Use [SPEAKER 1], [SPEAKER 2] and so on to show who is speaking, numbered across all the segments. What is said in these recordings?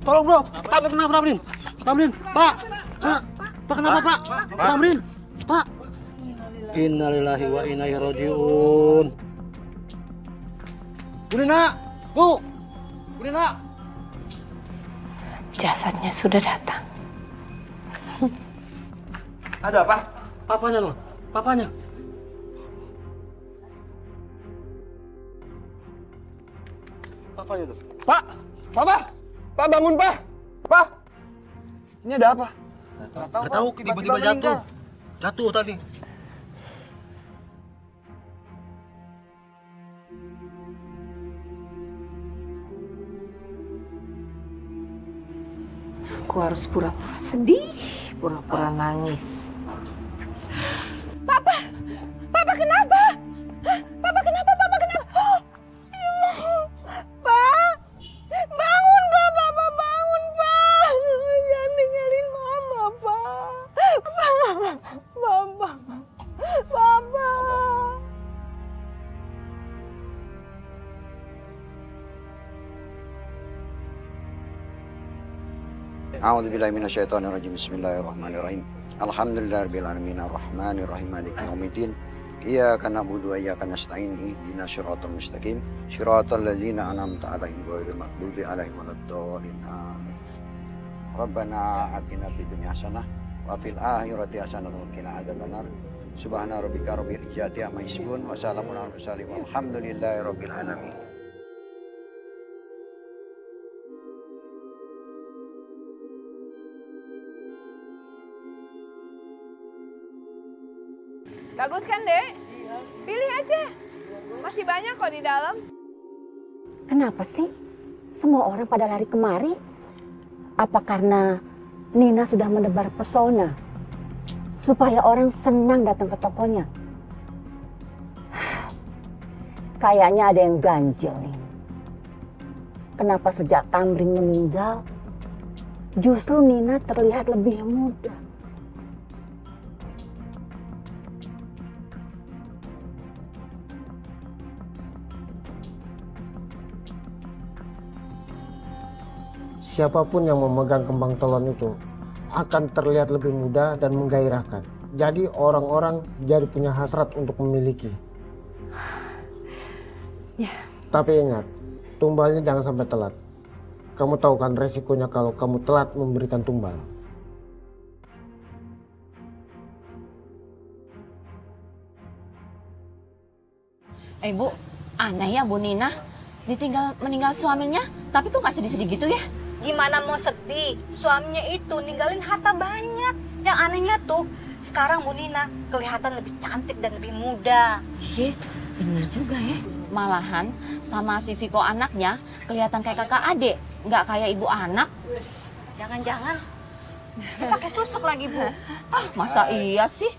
[SPEAKER 1] Tolong bro, Pak kenapa Tamrin? Tamrin, Pak, Pak kenapa Pak? Tamrin, Pak. Innalillahi wa inna ilaihi rajiun. Bu Nina, Bu Nina.
[SPEAKER 2] Jasadnya sudah datang.
[SPEAKER 1] Ada apa? Papanya loh, papanya. Papanya tuh.
[SPEAKER 3] Pak! Papa! Pak bangun, Pak! Pak! Ini ada apa?
[SPEAKER 1] Gak tahu, tiba-tiba jatuh. Jatuh tadi.
[SPEAKER 2] Aku harus pura-pura sedih, pura-pura nangis. Papa! Papa kenapa? Hah? Papa kenapa? Papa kenapa? Oh! Pak! Bangun, Pak! Papa bangun, Pak! Jangan tinggalin Mama, Pak! Papa! Papa!
[SPEAKER 4] A'udzubillahi minasyaitonirrajim. Bismillahirrahmanirrahim. Alhamdulillahirabbil alamin arrahmanir rahim maliki yaumiddin. Iyyaka na'budu wa iyyaka nasta'in. Ihdinas siratal mustaqim. Shiratal ladzina an'amta 'alaihim ghairil maghdubi 'alaihim waladdallin. Amin. Rabbana atina fid dunya hasanah wa fil akhirati hasanah wa qina adzabannar. Subhana rabbika rabbil izzati amma yasifun wa salamun alal mursalin walhamdulillahi rabbil alamin.
[SPEAKER 2] Bagus kan, Dek? Pilih aja. Masih banyak kok di dalam.
[SPEAKER 5] Kenapa sih semua orang pada lari kemari? Apa karena Nina sudah menebar pesona supaya orang senang datang ke tokonya? Kayaknya ada yang ganjil nih. Kenapa sejak Tamrin meninggal justru Nina terlihat lebih muda?
[SPEAKER 6] Siapapun yang memegang kembang telon itu akan terlihat lebih muda dan menggairahkan. Jadi orang-orang jadi punya hasrat untuk memiliki.
[SPEAKER 2] Ya.
[SPEAKER 6] Tapi ingat, tumbalnya jangan sampai telat. Kamu tahu kan resikonya kalau kamu telat memberikan tumbal.
[SPEAKER 7] Bu, aneh ya Bu Nina. Ditinggal meninggal suaminya, tapi kok gak sedih-sedih gitu ya?
[SPEAKER 8] Gimana mau sedih? Suaminya itu ninggalin harta banyak. Yang anehnya tuh, sekarang Bu Nina kelihatan lebih cantik dan lebih muda.
[SPEAKER 7] Iya, bener juga ya. Malahan sama si Viko anaknya kelihatan kayak kakak adik, nggak kayak ibu anak.
[SPEAKER 8] Jangan-jangan dia pakai susuk lagi, Bu.
[SPEAKER 7] Ah, masa iya sih?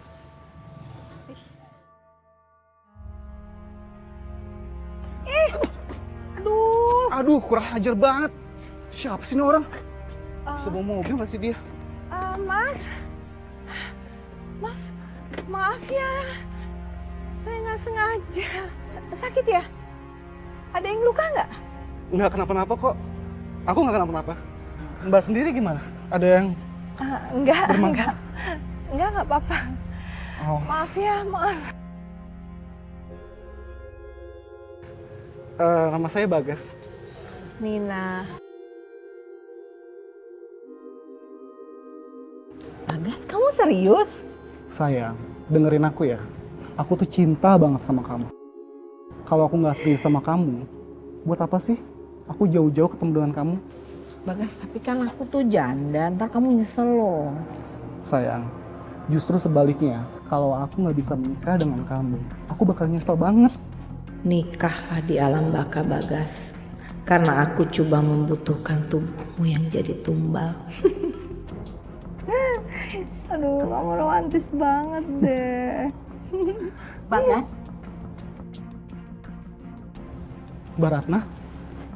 [SPEAKER 3] Aduh, kurang ajar banget. Siapa sih ini orang? Sebuah mobil nggak sih dia?
[SPEAKER 2] Mas, maaf ya, saya nggak sengaja. Sakit ya? Ada yang luka nggak?
[SPEAKER 3] Nggak kenapa-napa kok. Aku nggak kenapa-napa. Mbak sendiri gimana? Ada yang
[SPEAKER 2] Enggak apa-apa.
[SPEAKER 3] Oh.
[SPEAKER 2] Maaf ya, maaf.
[SPEAKER 3] Nama saya Bagas.
[SPEAKER 2] Nina. Bagas, kamu serius?
[SPEAKER 3] Sayang, dengerin aku ya. Aku tuh cinta banget sama kamu. Kalau aku nggak serius sama kamu, buat apa sih aku jauh-jauh ketemu dengan kamu?
[SPEAKER 2] Bagas, tapi kan aku tuh janda, ntar kamu nyesel loh.
[SPEAKER 3] Sayang, justru sebaliknya, kalau aku nggak bisa menikah dengan kamu, aku bakal nyesel banget.
[SPEAKER 2] Nikahlah di alam baka, Bagas. Karena aku coba membutuhkan tubuhmu yang jadi tumbal. Aduh, kamu romantis banget deh.
[SPEAKER 5] Bagas,
[SPEAKER 3] Mbak Ratna?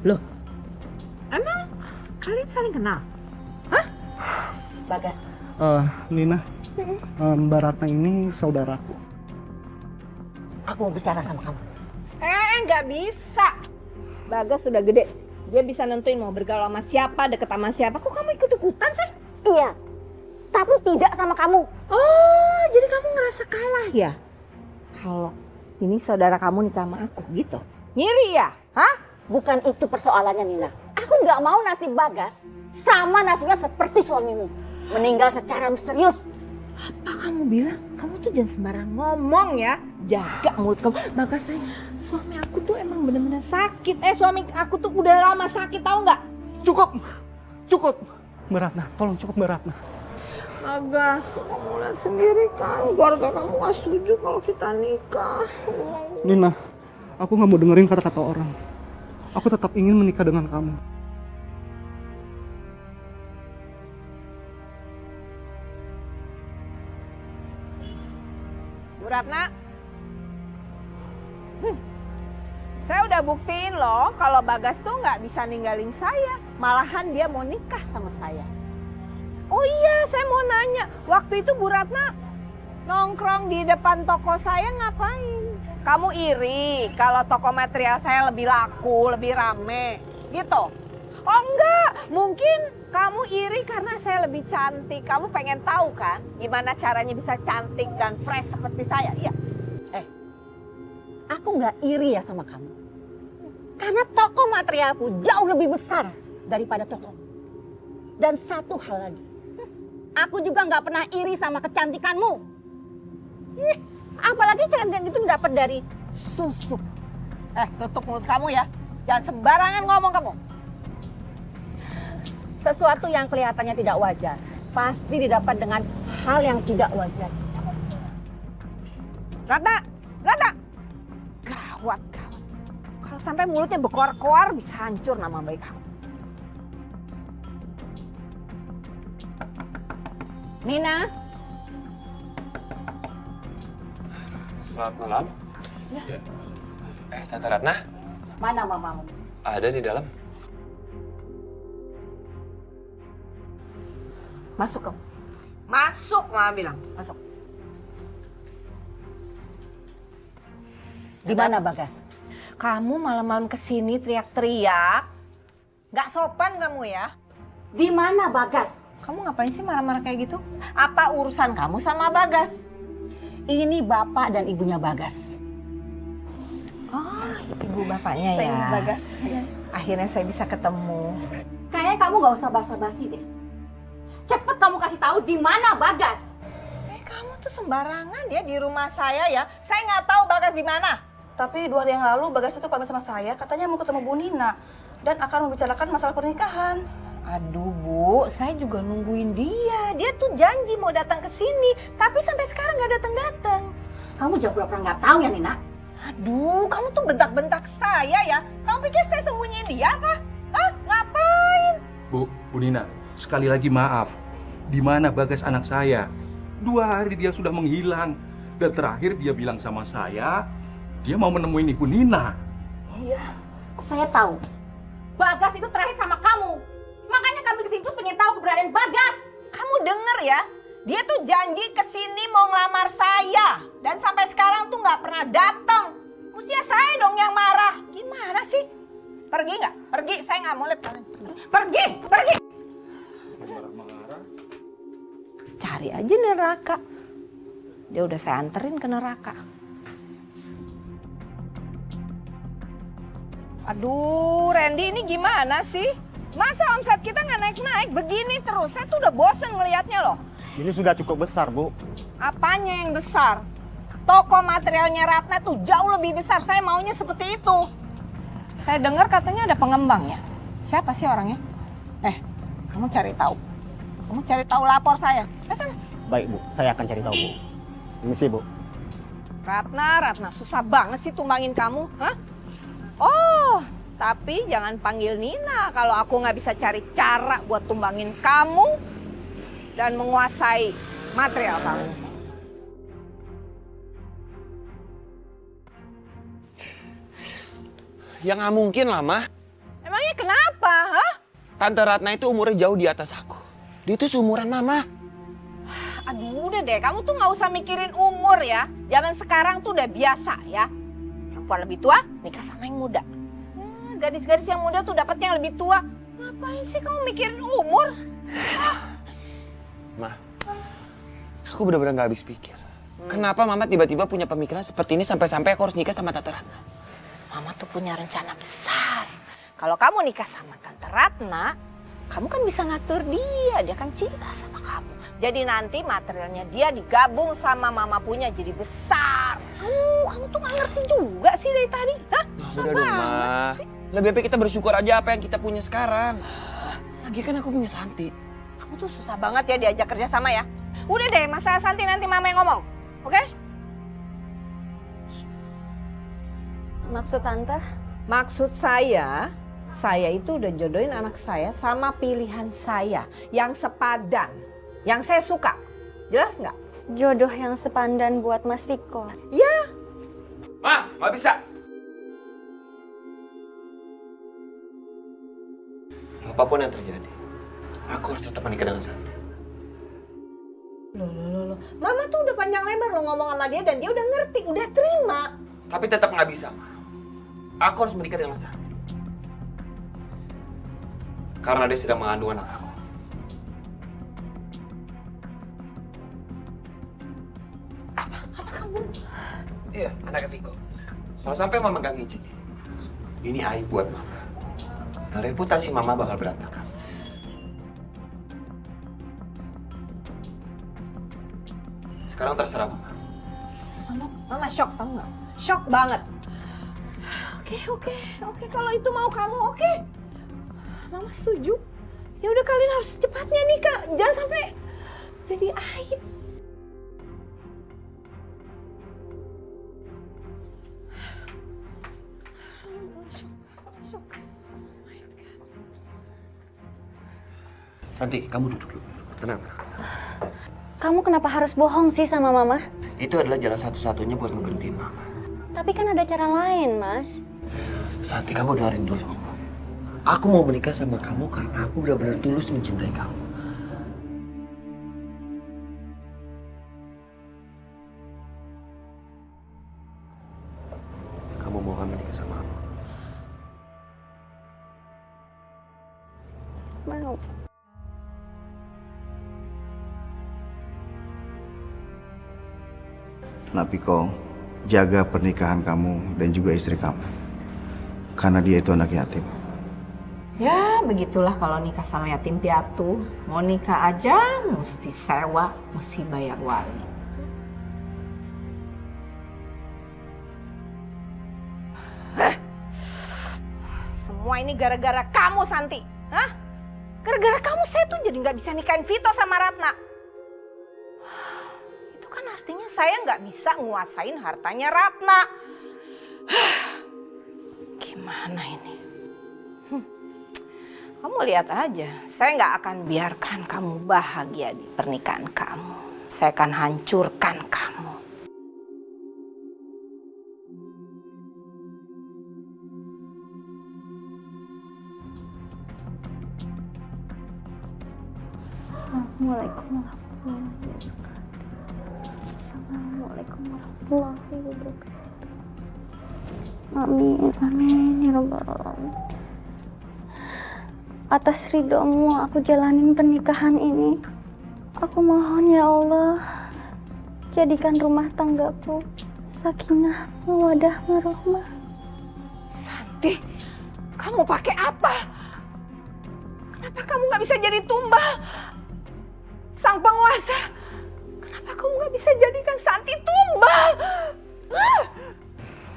[SPEAKER 2] Loh, emang kalian saling kenal?
[SPEAKER 5] Bagas,
[SPEAKER 3] Nina, Mbak Ratna ini saudaraku.
[SPEAKER 5] Aku mau bicara sama kamu.
[SPEAKER 2] Nggak bisa. Bagas sudah gede. Dia bisa nentuin mau bergaul sama siapa, deket sama siapa. Kok kamu ikut-ikutan sih?
[SPEAKER 5] Iya, tapi tidak sama kamu.
[SPEAKER 2] Oh, jadi kamu ngerasa kalah ya? Kalau ini saudara kamu nikah sama aku gitu? Ngiri ya? Hah?
[SPEAKER 5] Bukan itu persoalannya, Nina. Aku nggak mau nasib Bagas sama nasibnya seperti suamimu. Meninggal secara misterius.
[SPEAKER 2] Apa kamu bilang? Kamu tuh jangan sembarang ngomong ya. Jaga mulut kamu. Bagas sayang, suami aku tuh emang bener-bener sakit. Suami aku tuh udah lama sakit, tahu nggak?
[SPEAKER 3] Cukup. Mbak Ratna, tolong cukup Mbak Ratna.
[SPEAKER 2] Bagas, tuh kamu lihat sendiri kan. Keluarga kamu gak setuju kalau kita nikah.
[SPEAKER 3] Nina, aku nggak mau dengerin kata-kata orang. Aku tetap ingin menikah dengan kamu.
[SPEAKER 2] Bu Ratna, saya udah buktiin loh kalau Bagas tuh nggak bisa ninggalin saya. Malahan dia mau nikah sama saya. Oh iya, saya mau nanya. Waktu itu Bu Ratna nongkrong di depan toko saya ngapain? Kamu iri kalau toko material saya lebih laku, lebih rame, gitu? Oh enggak, mungkin kamu iri karena saya lebih cantik. Kamu pengen tahu kan gimana caranya bisa cantik dan fresh seperti saya, iya?
[SPEAKER 5] Aku nggak iri ya sama kamu. Karena toko materialku jauh lebih besar daripada toko. Dan satu hal lagi, aku juga nggak pernah iri sama kecantikanmu. Apalagi cantik itu dapat dari susu.
[SPEAKER 2] Tutup mulut kamu ya. Jangan sembarangan ngomong kamu.
[SPEAKER 5] Sesuatu yang kelihatannya tidak wajar pasti didapat dengan hal yang tidak wajar.
[SPEAKER 2] Ratna. Gawat. Kalau sampai mulutnya berkoar-koar bisa hancur nama baik kamu.
[SPEAKER 5] Nina,
[SPEAKER 9] Selamat malam. Ya. Tante Ratna,
[SPEAKER 5] mana mamamu?
[SPEAKER 9] ada di dalam.
[SPEAKER 2] Masuk kamu. Masuk, Mama bilang. Masuk.
[SPEAKER 5] Di mana Bagas?
[SPEAKER 2] Kamu malam-malam kesini teriak-teriak. Gak sopan kamu ya.
[SPEAKER 5] Di mana Bagas?
[SPEAKER 2] Kamu ngapain sih marah-marah kayak gitu? Apa urusan kamu sama Bagas?
[SPEAKER 5] Ini bapak dan ibunya Bagas.
[SPEAKER 2] Oh, ibu bapaknya ya.
[SPEAKER 8] Saya Bagas.
[SPEAKER 2] Akhirnya saya bisa ketemu.
[SPEAKER 5] Kayaknya kamu nggak usah basa-basi deh. Cepet kamu kasih tahu di mana Bagas.
[SPEAKER 2] Kamu tuh sembarangan ya di rumah saya ya. Saya nggak tahu Bagas di mana.
[SPEAKER 8] Tapi 2 hari yang lalu Bagas itu pamit sama saya, katanya mau ketemu Bu Nina dan akan membicarakan masalah pernikahan.
[SPEAKER 2] Aduh Bu, saya juga nungguin dia. Dia tuh janji mau datang ke sini, tapi sampai sekarang nggak datang-datang.
[SPEAKER 5] Kamu jangan pura-pura nggak tahu ya Nina.
[SPEAKER 2] Aduh, kamu tuh bentak-bentak saya ya. Kamu pikir saya sembunyiin dia apa? Hah? Ngapain?
[SPEAKER 10] Bu Nina, sekali lagi maaf. Di mana Bagas anak saya? 2 hari dia sudah menghilang. Dan terakhir dia bilang sama saya, dia mau menemui Ibu Nina.
[SPEAKER 8] Iya.
[SPEAKER 5] Saya tahu. Bagas itu terakhir sama kamu. Makanya kami kesini tuh pengen tahu keberadaan Bagas.
[SPEAKER 2] Kamu denger ya, dia tuh janji kesini mau ngelamar saya. Dan sampai sekarang tuh nggak pernah datang. Mestinya saya dong yang marah. Gimana sih? Pergi nggak? Pergi, saya nggak mau lihat kalian. Pergi.
[SPEAKER 10] Marah-marah.
[SPEAKER 2] Cari aja neraka. Dia udah saya anterin ke neraka. Aduh, Randy ini gimana sih? Masa omset kita nggak naik-naik? Begini terus, saya tuh udah bosen ngelihatnya loh.
[SPEAKER 3] Ini sudah cukup besar, Bu.
[SPEAKER 2] Apanya yang besar? Toko materialnya Ratna tuh jauh lebih besar, saya maunya seperti itu. Saya dengar katanya ada pengembangnya. Siapa sih orangnya? Kamu cari tahu. Kamu cari tahu, lapor saya. Sana.
[SPEAKER 3] Baik, Bu. Saya akan cari tahu, Bu. Permisi, Bu.
[SPEAKER 2] Ratna, susah banget sih tumbangin kamu. Hah? Oh, tapi jangan panggil Nina kalau aku nggak bisa cari cara buat tumbangin kamu dan menguasai material kamu.
[SPEAKER 9] Ya nggak mungkin lah, Mah.
[SPEAKER 2] Emangnya kenapa, hah?
[SPEAKER 9] Tante Ratna itu umurnya jauh di atas aku. Dia itu seumuran Mama.
[SPEAKER 2] Aduh udah deh, kamu tuh nggak usah mikirin umur ya. Zaman sekarang tuh udah biasa ya. Perempuan lebih tua nikah sama yang muda. Gadis-gadis yang muda tuh dapatnya yang lebih tua. Ngapain sih kamu mikirin umur?
[SPEAKER 9] Ma, aku benar-benar nggak habis pikir. Kenapa Mama tiba-tiba punya pemikiran seperti ini sampai-sampai aku harus nikah sama Tante Ratna?
[SPEAKER 2] Mama tuh punya rencana besar. Kalau kamu nikah sama Tante Ratna, kamu kan bisa ngatur dia kan cinta sama kamu. Jadi nanti materialnya dia digabung sama Mama punya jadi besar. Kamu tuh gak ngerti juga sih dari tadi. Hah?
[SPEAKER 9] Udah dong, Ma. Lebih baik kita bersyukur aja apa yang kita punya sekarang. Lagi kan aku punya Santi.
[SPEAKER 2] Kamu tuh susah banget ya diajak kerja sama ya. Udah deh, masalah Santi nanti Mama yang ngomong. Oke?
[SPEAKER 5] Maksud Tante?
[SPEAKER 2] Maksud saya itu udah jodohin anak saya sama pilihan saya yang sepadan, yang saya suka. Jelas nggak?
[SPEAKER 5] Jodoh yang sepandan buat Mas Viko.
[SPEAKER 2] Ya.
[SPEAKER 9] Ma, nggak bisa. Apapun yang terjadi, aku harus tetap menikah dengan Santi.
[SPEAKER 2] Loh. Mama tuh udah panjang lebar lo ngomong sama dia dan dia udah ngerti, udah terima.
[SPEAKER 9] Tapi tetap nggak bisa, Ma. Aku harus menikah dengan Santi. Karena dia sedang mengandung anak aku.
[SPEAKER 2] Apa kamu?
[SPEAKER 9] Iya, anaknya Viko. Kalau sampai Mama gak ngizinin, ini aib buat Mama. Dan reputasi Mama bakal berantakan. Sekarang terserah Mama.
[SPEAKER 2] Mama shock tau nggak? Shock banget. Oke, kalau itu mau kamu, oke. Mama setuju. Ya udah kalian harus secepatnya nikah. Jangan sampai jadi aib. Shock. Oh my God.
[SPEAKER 9] Santi, kamu duduk dulu. Tenang.
[SPEAKER 5] Kamu kenapa harus bohong sih sama Mama?
[SPEAKER 9] Itu adalah jalan satu-satunya buat ngeberhentiin Mama.
[SPEAKER 5] Tapi kan ada cara lain, Mas.
[SPEAKER 9] Santi, kamu dengerin dulu. Aku mau menikah sama kamu karena aku benar-benar tulus mencintai kamu. Kamu mau kan menikah sama aku?
[SPEAKER 5] Mau.
[SPEAKER 11] Nah, Piko, jaga pernikahan kamu dan juga istri kamu. Karena dia itu anak yatim.
[SPEAKER 2] Ya, begitulah kalau nikah sama yatim piatu. Mau nikah aja mesti sewa, mesti bayar wali. Semua ini gara-gara kamu, Santi. Hah? Gara-gara kamu saya tuh jadi nggak bisa nikahin Vito sama Ratna. Itu kan artinya saya nggak bisa nguasain hartanya Ratna. Gimana ini? Kamu lihat aja, saya nggak akan biarkan kamu bahagia di pernikahan kamu. Saya akan hancurkan kamu.
[SPEAKER 5] Assalamualaikum warahmatullahi wabarakatuh. Assalamualaikum warahmatullahi wabarakatuh. Amin ya rabbal alamin. Atas ridhomu aku jalanin pernikahan ini. Aku mohon ya Allah, jadikan rumah tanggaku sakinah, mawaddah, warahmah.
[SPEAKER 2] Santi, kamu pakai apa? Kenapa kamu nggak bisa jadi tumbal? Sang penguasa, kenapa kamu nggak bisa jadikan Santi tumbal?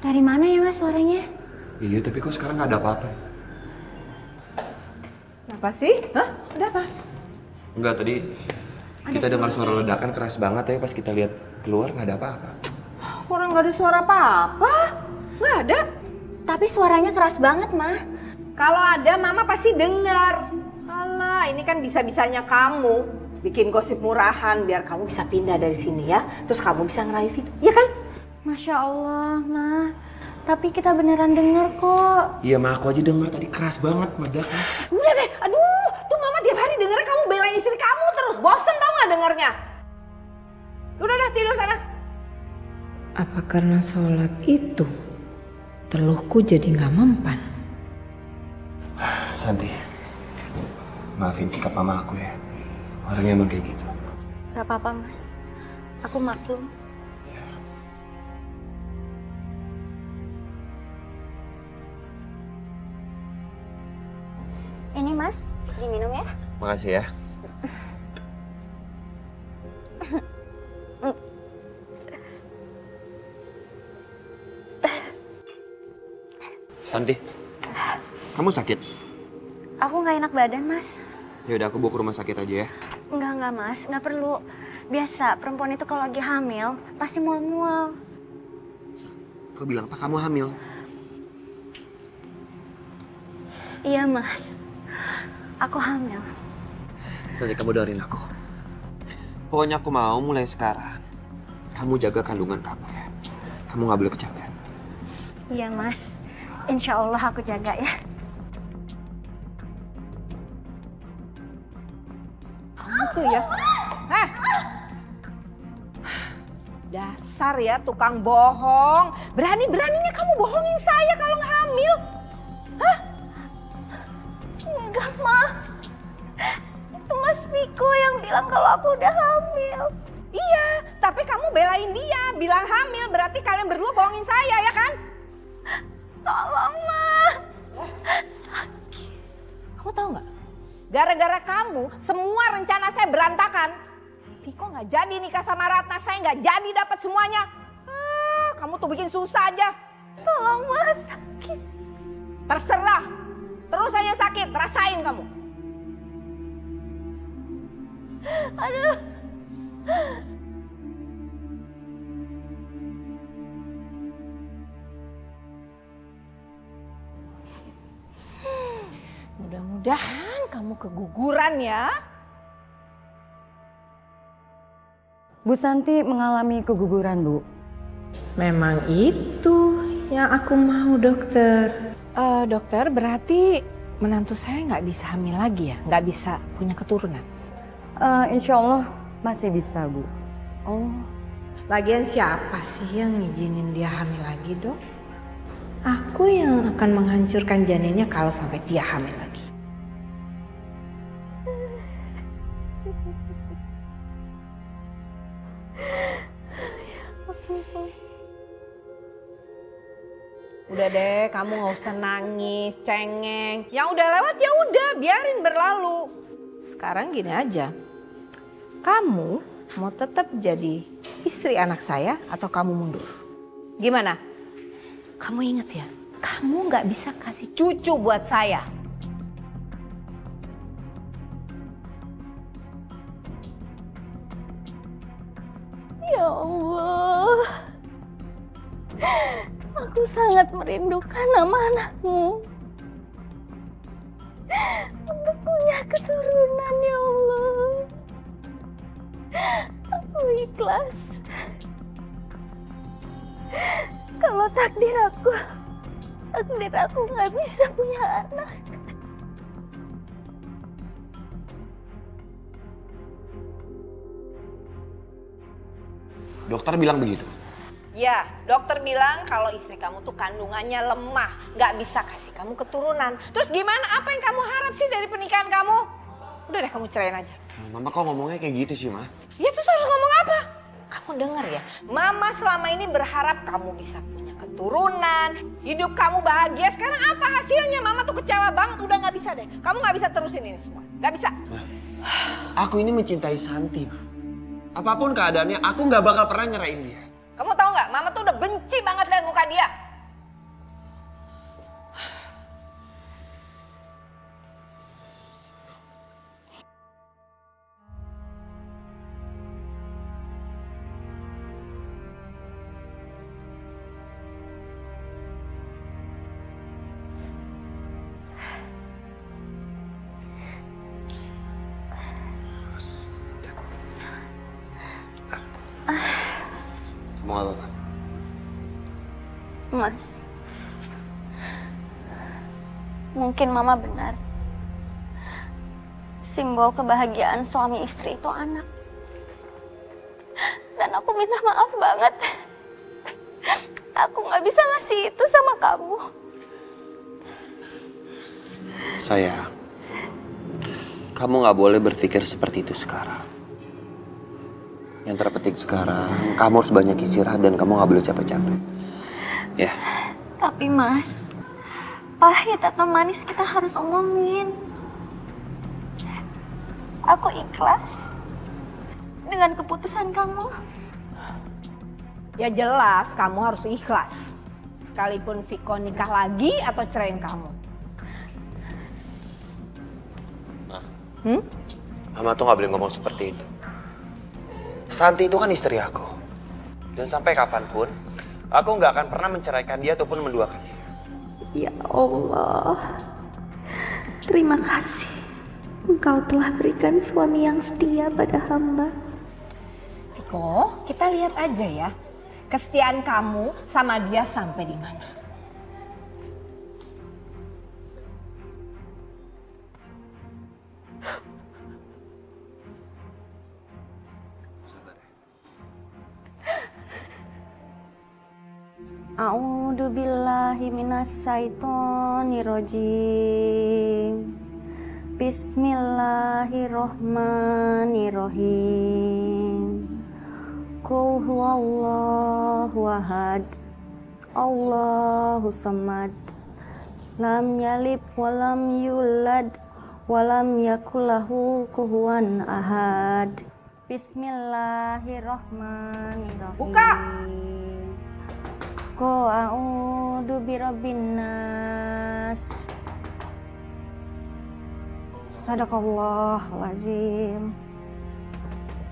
[SPEAKER 5] Dari mana ya Mas suaranya?
[SPEAKER 9] Iya, tapi kok sekarang nggak ada apa-apa?
[SPEAKER 2] Apa sih? Hah? Ada apa?
[SPEAKER 9] Enggak, tadi kita dengar suara ledakan keras banget ya, pas kita lihat keluar nggak ada apa-apa.
[SPEAKER 2] Orang nggak ada suara apa-apa. Nggak ada.
[SPEAKER 5] Tapi suaranya keras banget, Ma.
[SPEAKER 2] Kalau ada, Mama pasti dengar. Alah, ini kan bisa-bisanya kamu bikin gosip murahan biar kamu bisa pindah dari sini ya. Terus kamu bisa ngerayu Vito, ya kan?
[SPEAKER 5] Masya Allah, Ma. Tapi kita beneran denger kok.
[SPEAKER 9] Iya, Ma, aku aja denger tadi keras banget meledaknya.
[SPEAKER 2] Udah deh, aduh, tuh Mama tiap hari dengernya kamu belain istri kamu terus. Bosen tau gak dengernya? tidur sana.
[SPEAKER 12] Apa karena sholat itu teluhku jadi nggak mempan?
[SPEAKER 9] Santi, maafin sikap mama aku ya. Orangnya emang kayak gitu.
[SPEAKER 8] Gak apa-apa Mas, aku maklum. Ini Mas, diminum ya.
[SPEAKER 9] Makasih ya. Santi, kamu sakit?
[SPEAKER 8] Aku nggak enak badan Mas.
[SPEAKER 9] Ya udah, aku bawa ke rumah sakit aja ya.
[SPEAKER 8] Enggak Mas, nggak perlu. Biasa perempuan itu kalau lagi hamil pasti mual-mual.
[SPEAKER 9] Kau bilang apa kamu hamil?
[SPEAKER 8] Iya Mas, aku hamil.
[SPEAKER 9] Santi, kamu dengerin aku. Pokoknya aku mau mulai sekarang kamu jaga kandungan kamu ya. Kamu nggak boleh kecapean.
[SPEAKER 8] Iya Mas, insya Allah aku jaga ya.
[SPEAKER 2] Kamu tuh ya, dasar ya tukang bohong. Berani-beraninya kamu bohongin saya kalau nggak hamil. Hah?
[SPEAKER 8] Enggak Ma, itu Mas Viko yang bilang kalau aku udah hamil.
[SPEAKER 2] Iya, tapi kamu belain dia, bilang hamil berarti kalian berdua bohongin saya ya kan?
[SPEAKER 8] Tolong Ma, sakit.
[SPEAKER 2] Kamu tahu nggak? Gara-gara kamu, semua rencana saya berantakan. Viko nggak jadi nikah sama Ratna, saya nggak jadi dapat semuanya. Kamu tuh bikin susah aja.
[SPEAKER 8] Tolong Mas, sakit.
[SPEAKER 2] Terserah, terus aja sakit, rasain kamu.
[SPEAKER 8] Aduh.
[SPEAKER 2] Mudah-mudahan kamu keguguran ya.
[SPEAKER 5] Bu Santi mengalami keguguran, Bu.
[SPEAKER 12] Memang itu yang aku mau, dokter.
[SPEAKER 2] Dokter, berarti menantu saya nggak bisa hamil lagi ya? Nggak bisa punya keturunan?
[SPEAKER 5] Insya Allah masih bisa, Bu.
[SPEAKER 12] Oh, lagian siapa sih yang ngizinin dia hamil lagi, Dok? Aku yang akan menghancurkan janinnya kalau sampai dia hamil lagi.
[SPEAKER 2] Udah deh, kamu nggak usah nangis, cengeng. Yang udah lewat ya udah, biarin berlalu. Sekarang gini aja, kamu mau tetap jadi istri anak saya atau kamu mundur? Gimana? Kamu ingat ya, kamu nggak bisa kasih cucu buat saya.
[SPEAKER 8] Ya Allah, aku sangat merindukan anak-anakmu. Untuk punya keturunan ya Allah. Aku ikhlas. Kalau takdir aku nggak bisa punya anak.
[SPEAKER 9] Dokter bilang begitu.
[SPEAKER 2] Ya, dokter bilang kalau istri kamu tuh kandungannya lemah, nggak bisa kasih kamu keturunan. Terus gimana? Apa yang kamu harap sih dari pernikahan kamu? Udah deh, kamu ceraiin aja.
[SPEAKER 9] Mama kok ngomongnya kayak gitu sih, Ma?
[SPEAKER 2] Ya terus harus ngomong apa? Kamu denger ya, Mama selama ini berharap kamu bisa punya keturunan, hidup kamu bahagia. Sekarang apa hasilnya? Mama tuh kecewa banget, udah nggak bisa deh. Kamu nggak bisa terusin ini semua, nggak bisa.
[SPEAKER 9] Ma, aku ini mencintai Santi, Ma. Apapun keadaannya, aku nggak bakal pernah nyerahin dia.
[SPEAKER 2] Kamu tahu nggak, Mama tuh udah benci banget lihat muka dia.
[SPEAKER 9] Kamu gak apa-apa?
[SPEAKER 8] Mas, mungkin Mama benar. Simbol kebahagiaan suami istri itu anak. Dan Dan aku minta maaf banget. Aku nggak bisa ngasih itu sama kamu.
[SPEAKER 9] Sayang, kamu nggak boleh berpikir seperti itu sekarang. Yang terpenting sekarang, kamu harus banyak istirahat dan kamu nggak boleh capek-capek. Ya.
[SPEAKER 8] Tapi Mas, pahit atau manis kita harus omongin. Aku ikhlas dengan keputusan kamu.
[SPEAKER 2] Ya jelas kamu harus ikhlas. Sekalipun Viko nikah lagi atau ceraiin kamu.
[SPEAKER 9] Mama tuh nggak boleh ngomong seperti itu. Santi itu kan istri aku. Dan sampai kapanpun, aku nggak akan pernah menceraikan dia ataupun menduakan dia.
[SPEAKER 8] Ya Allah, terima kasih. Engkau telah berikan suami yang setia pada hamba.
[SPEAKER 2] Viko, kita lihat aja ya. Kesetiaan kamu sama dia sampai di mana.
[SPEAKER 8] A'udzu billahi minasyaitonirrajim. Bismillahirrahmanirrahim. Qul huwallahu ahad. Allahu samad. Lam yalid walam yulad walam yakul lahu kufuwan ahad. Bismillahirrahmanirrahim.
[SPEAKER 2] Buka.
[SPEAKER 8] Qul a'udzu birabbin nas. Sadaqallahul azim.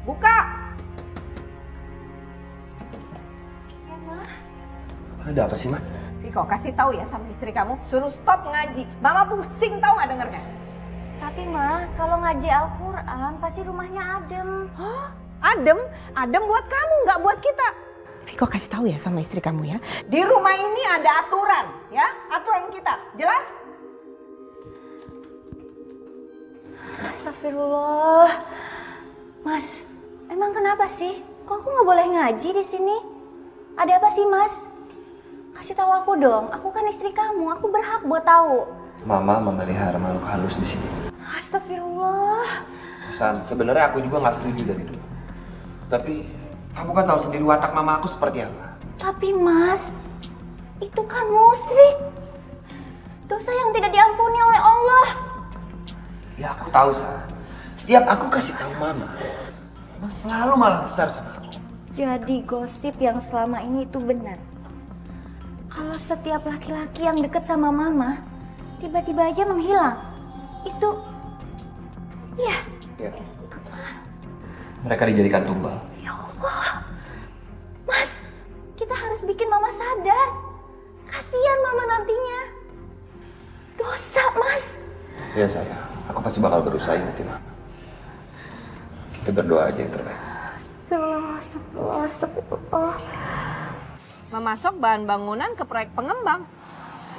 [SPEAKER 2] Buka.
[SPEAKER 8] Ya, Ma.
[SPEAKER 9] Ada apa sih, Ma?
[SPEAKER 2] Viko, kasih tahu ya sama istri kamu, suruh stop ngaji. Mama pusing tahu nggak dengernya?
[SPEAKER 8] Tapi Ma, kalau ngaji Al-Quran pasti rumahnya adem.
[SPEAKER 2] Hah? Adem? Adem buat kamu, nggak buat kita. Viko kasih tahu ya sama istri kamu ya. Di rumah ini ada aturan, ya, aturan kita. Jelas?
[SPEAKER 8] Astagfirullah. Mas, emang kenapa sih? Kok aku nggak boleh ngaji di sini? Ada apa sih, Mas? Kasih tahu aku dong. Aku kan istri kamu. Aku berhak buat tahu.
[SPEAKER 9] Mama memelihara makhluk halus di sini.
[SPEAKER 8] Astagfirullah.
[SPEAKER 9] San, sebenarnya aku juga nggak setuju dari dulu. Tapi kamu kan tahu sendiri watak mama aku seperti apa.
[SPEAKER 8] Tapi Mas, itu kan musyrik. Dosa yang tidak diampuni oleh Allah.
[SPEAKER 9] Ya aku tahu, Sa. Setiap aku kasih tahu mama selalu malah besar sama aku.
[SPEAKER 8] Jadi gosip yang selama ini itu benar. Kalau setiap laki-laki yang deket sama mama tiba-tiba aja menghilang, itu ya.
[SPEAKER 9] Mereka dijadikan tumbal.
[SPEAKER 8] Ya Allah, Mas, kita harus bikin mama sadar. Kasihan mama nantinya. Dosa, Mas.
[SPEAKER 9] Ya sayang, aku pasti bakal berusaha ingetin mama. Kita berdoa aja yang terbaik.
[SPEAKER 8] Astagfirullah, astagfirullah, astagfirullah.
[SPEAKER 2] Memasok bahan bangunan ke proyek pengembang.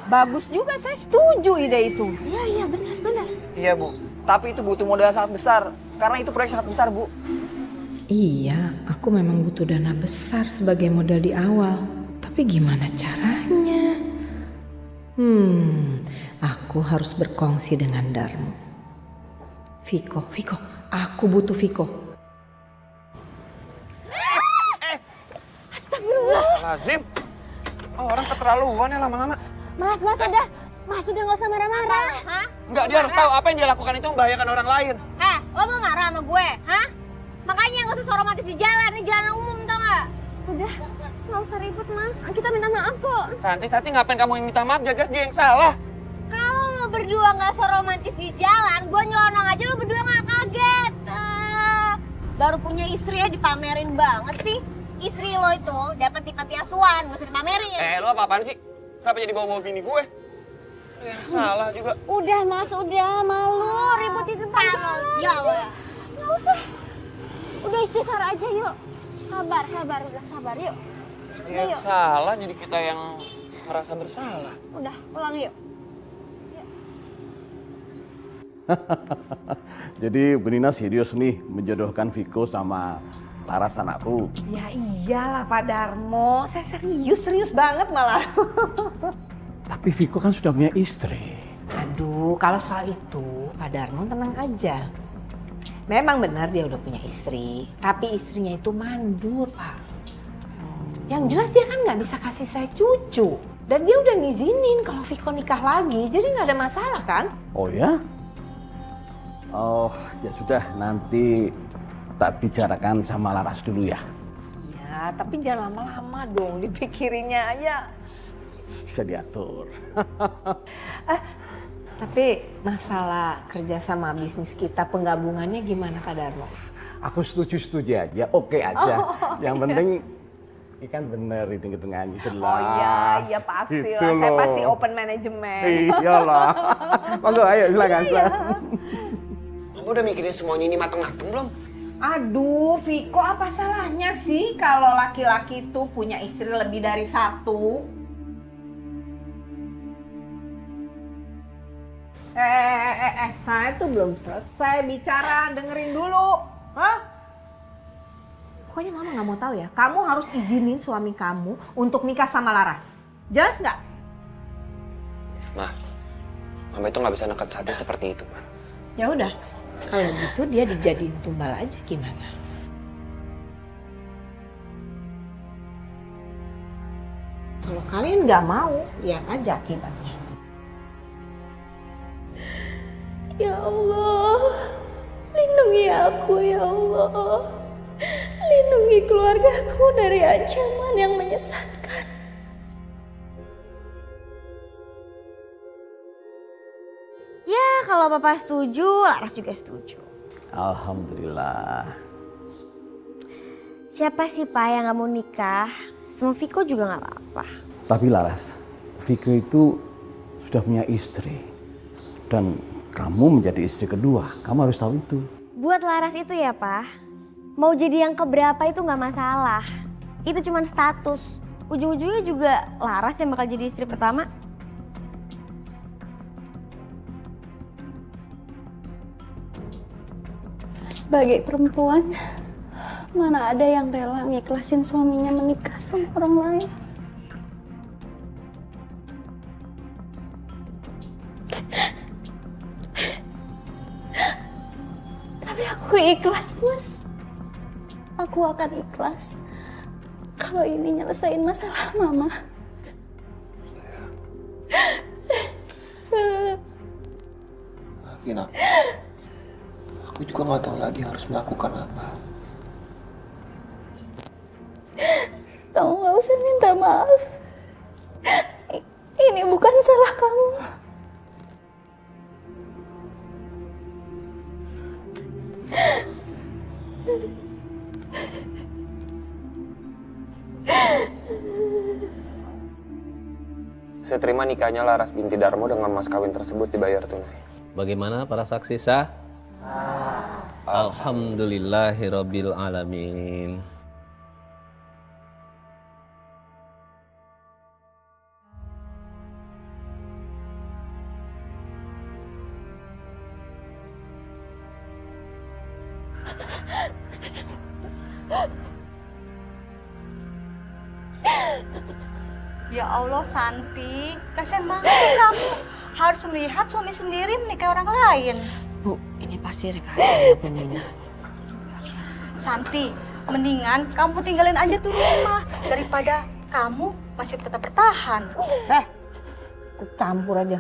[SPEAKER 2] Bagus juga, saya setuju ide itu.
[SPEAKER 8] Iya, benar.
[SPEAKER 13] Iya, Bu. Tapi itu butuh modal sangat besar. Karena itu proyek sangat besar, Bu.
[SPEAKER 12] Iya, aku memang butuh dana besar sebagai modal di awal. Tapi gimana caranya? Aku harus berkongsi dengan Darmo. Viko, aku butuh Viko.
[SPEAKER 8] Astagfirullah.
[SPEAKER 9] Lazim. Orang keterlaluan ya lama-lama.
[SPEAKER 8] Mas udah. Mas udah nggak usah marah-marah. Hah?
[SPEAKER 9] Enggak, dia harus tahu apa yang dia lakukan itu membahayakan orang lain.
[SPEAKER 8] Heh, lo mau marah sama gue? Hah? Makanya nggak usah romantis di jalan, ini jalan umum tau nggak? Udah, nggak usah ribut Mas. Kita minta maaf kok.
[SPEAKER 9] Santi, ngapain kamu yang minta maaf? Jelas dia yang salah.
[SPEAKER 8] Kamu mau berdua nggak usah romantis di jalan, gue nyelonong aja lo berdua nggak kaget. Baru punya istri ya dipamerin banget sih. Istri lo itu dapat di panti asuhan, nggak usah dipamerin.
[SPEAKER 9] Lo apa-apaan sih? Kenapa jadi bawa-bawa bini gue? Yang salah juga.
[SPEAKER 8] Udah Mas, udah malu ribut di depan jalan. Ya Allah. Nggak usah. Udah istighfar aja yuk. Sabar, udah sabar yuk.
[SPEAKER 9] Dia yang salah, jadi kita yang merasa bersalah.
[SPEAKER 8] Udah, pulang yuk.
[SPEAKER 14] Jadi Bu Nina serius nih menjodohkan Viko sama Laras anakku.
[SPEAKER 2] Ya iyalah Pak Darmo, saya serius banget malah.
[SPEAKER 14] Tapi Viko kan sudah punya istri.
[SPEAKER 12] Aduh, kalau soal itu Pak Darmo tenang aja. Memang benar dia udah punya istri, tapi istrinya itu mandur, Pak. Yang jelas dia kan nggak bisa kasih saya cucu. Dan dia udah ngizinin kalau Viko nikah lagi, jadi nggak ada masalah kan?
[SPEAKER 14] Oh ya? Oh ya sudah, nanti tak bicarakan sama Laras dulu ya.
[SPEAKER 12] Ya, tapi jangan lama-lama dong dipikirinnya aja.
[SPEAKER 14] Bisa diatur.
[SPEAKER 12] Tapi masalah kerja sama bisnis kita penggabungannya gimana Pak Darmo?
[SPEAKER 14] Aku setuju aja, oke aja. Yang
[SPEAKER 2] iya.
[SPEAKER 14] penting ikan bener hitung-hitungannya jelas.
[SPEAKER 2] Oh iya pastilah.
[SPEAKER 14] Gitu
[SPEAKER 2] Saya
[SPEAKER 14] loh.
[SPEAKER 2] pasti open manajemen.
[SPEAKER 14] Iyalah. Monggo ayo silakan.
[SPEAKER 2] Iya.
[SPEAKER 9] Kamu udah mikirin semuanya ini mateng-mateng belum?
[SPEAKER 2] Aduh, Viko apa salahnya sih kalau laki-laki itu punya istri lebih dari satu? Saya tuh belum selesai bicara, dengerin dulu. Hah? Pokoknya mama nggak mau tahu ya. Kamu harus izinin suami kamu untuk nikah sama Laras. Jelas nggak?
[SPEAKER 9] Mama itu nggak bisa nekat hati seperti itu, Ma.
[SPEAKER 12] Ya udah, kalau gitu dia dijadiin tumbal aja gimana? Kalau kalian nggak mau, lihat aja akibatnya.
[SPEAKER 8] Ya Allah, lindungi aku ya Allah. Lindungi keluargaku dari ancaman yang menyesatkan. Ya, kalau Papa setuju, Laras juga setuju.
[SPEAKER 14] Alhamdulillah.
[SPEAKER 8] Siapa sih Pak yang gak mau nikah? Sama Viko juga gak apa-apa.
[SPEAKER 14] Tapi Laras, Viko itu sudah punya istri. Dan kamu menjadi istri kedua, kamu harus tahu itu.
[SPEAKER 8] Buat Laras itu ya Pak, mau jadi yang keberapa itu gak masalah. Itu cuma status. Ujung-ujungnya juga Laras yang bakal jadi istri pertama. Sebagai perempuan, mana ada yang rela ngiklasin suaminya menikah sama orang lain. Tapi aku ikhlas, Mas. Aku akan ikhlas kalau ini nyelesain masalah Mama.
[SPEAKER 9] Maafin aku. Aku juga nggak tahu lagi harus melakukan apa.
[SPEAKER 8] Kamu gak usah minta maaf. Ini bukan salah kamu.
[SPEAKER 9] Saya terima nikahnya Laras binti Darmo dengan mas kawin tersebut dibayar tunai.
[SPEAKER 15] Bagaimana para saksi sah? Alhamdulillahirabbil alamin.
[SPEAKER 16] Ya Allah Santi, kasihan banget sih kamu. Harus melihat suami sendiri menikah orang lain.
[SPEAKER 7] Bu, ini pasti rekayasa Bu Nina.
[SPEAKER 16] Santi, mendingan kamu tinggalin aja tuh rumah daripada kamu masih tetap bertahan.
[SPEAKER 2] Ikut campur aja.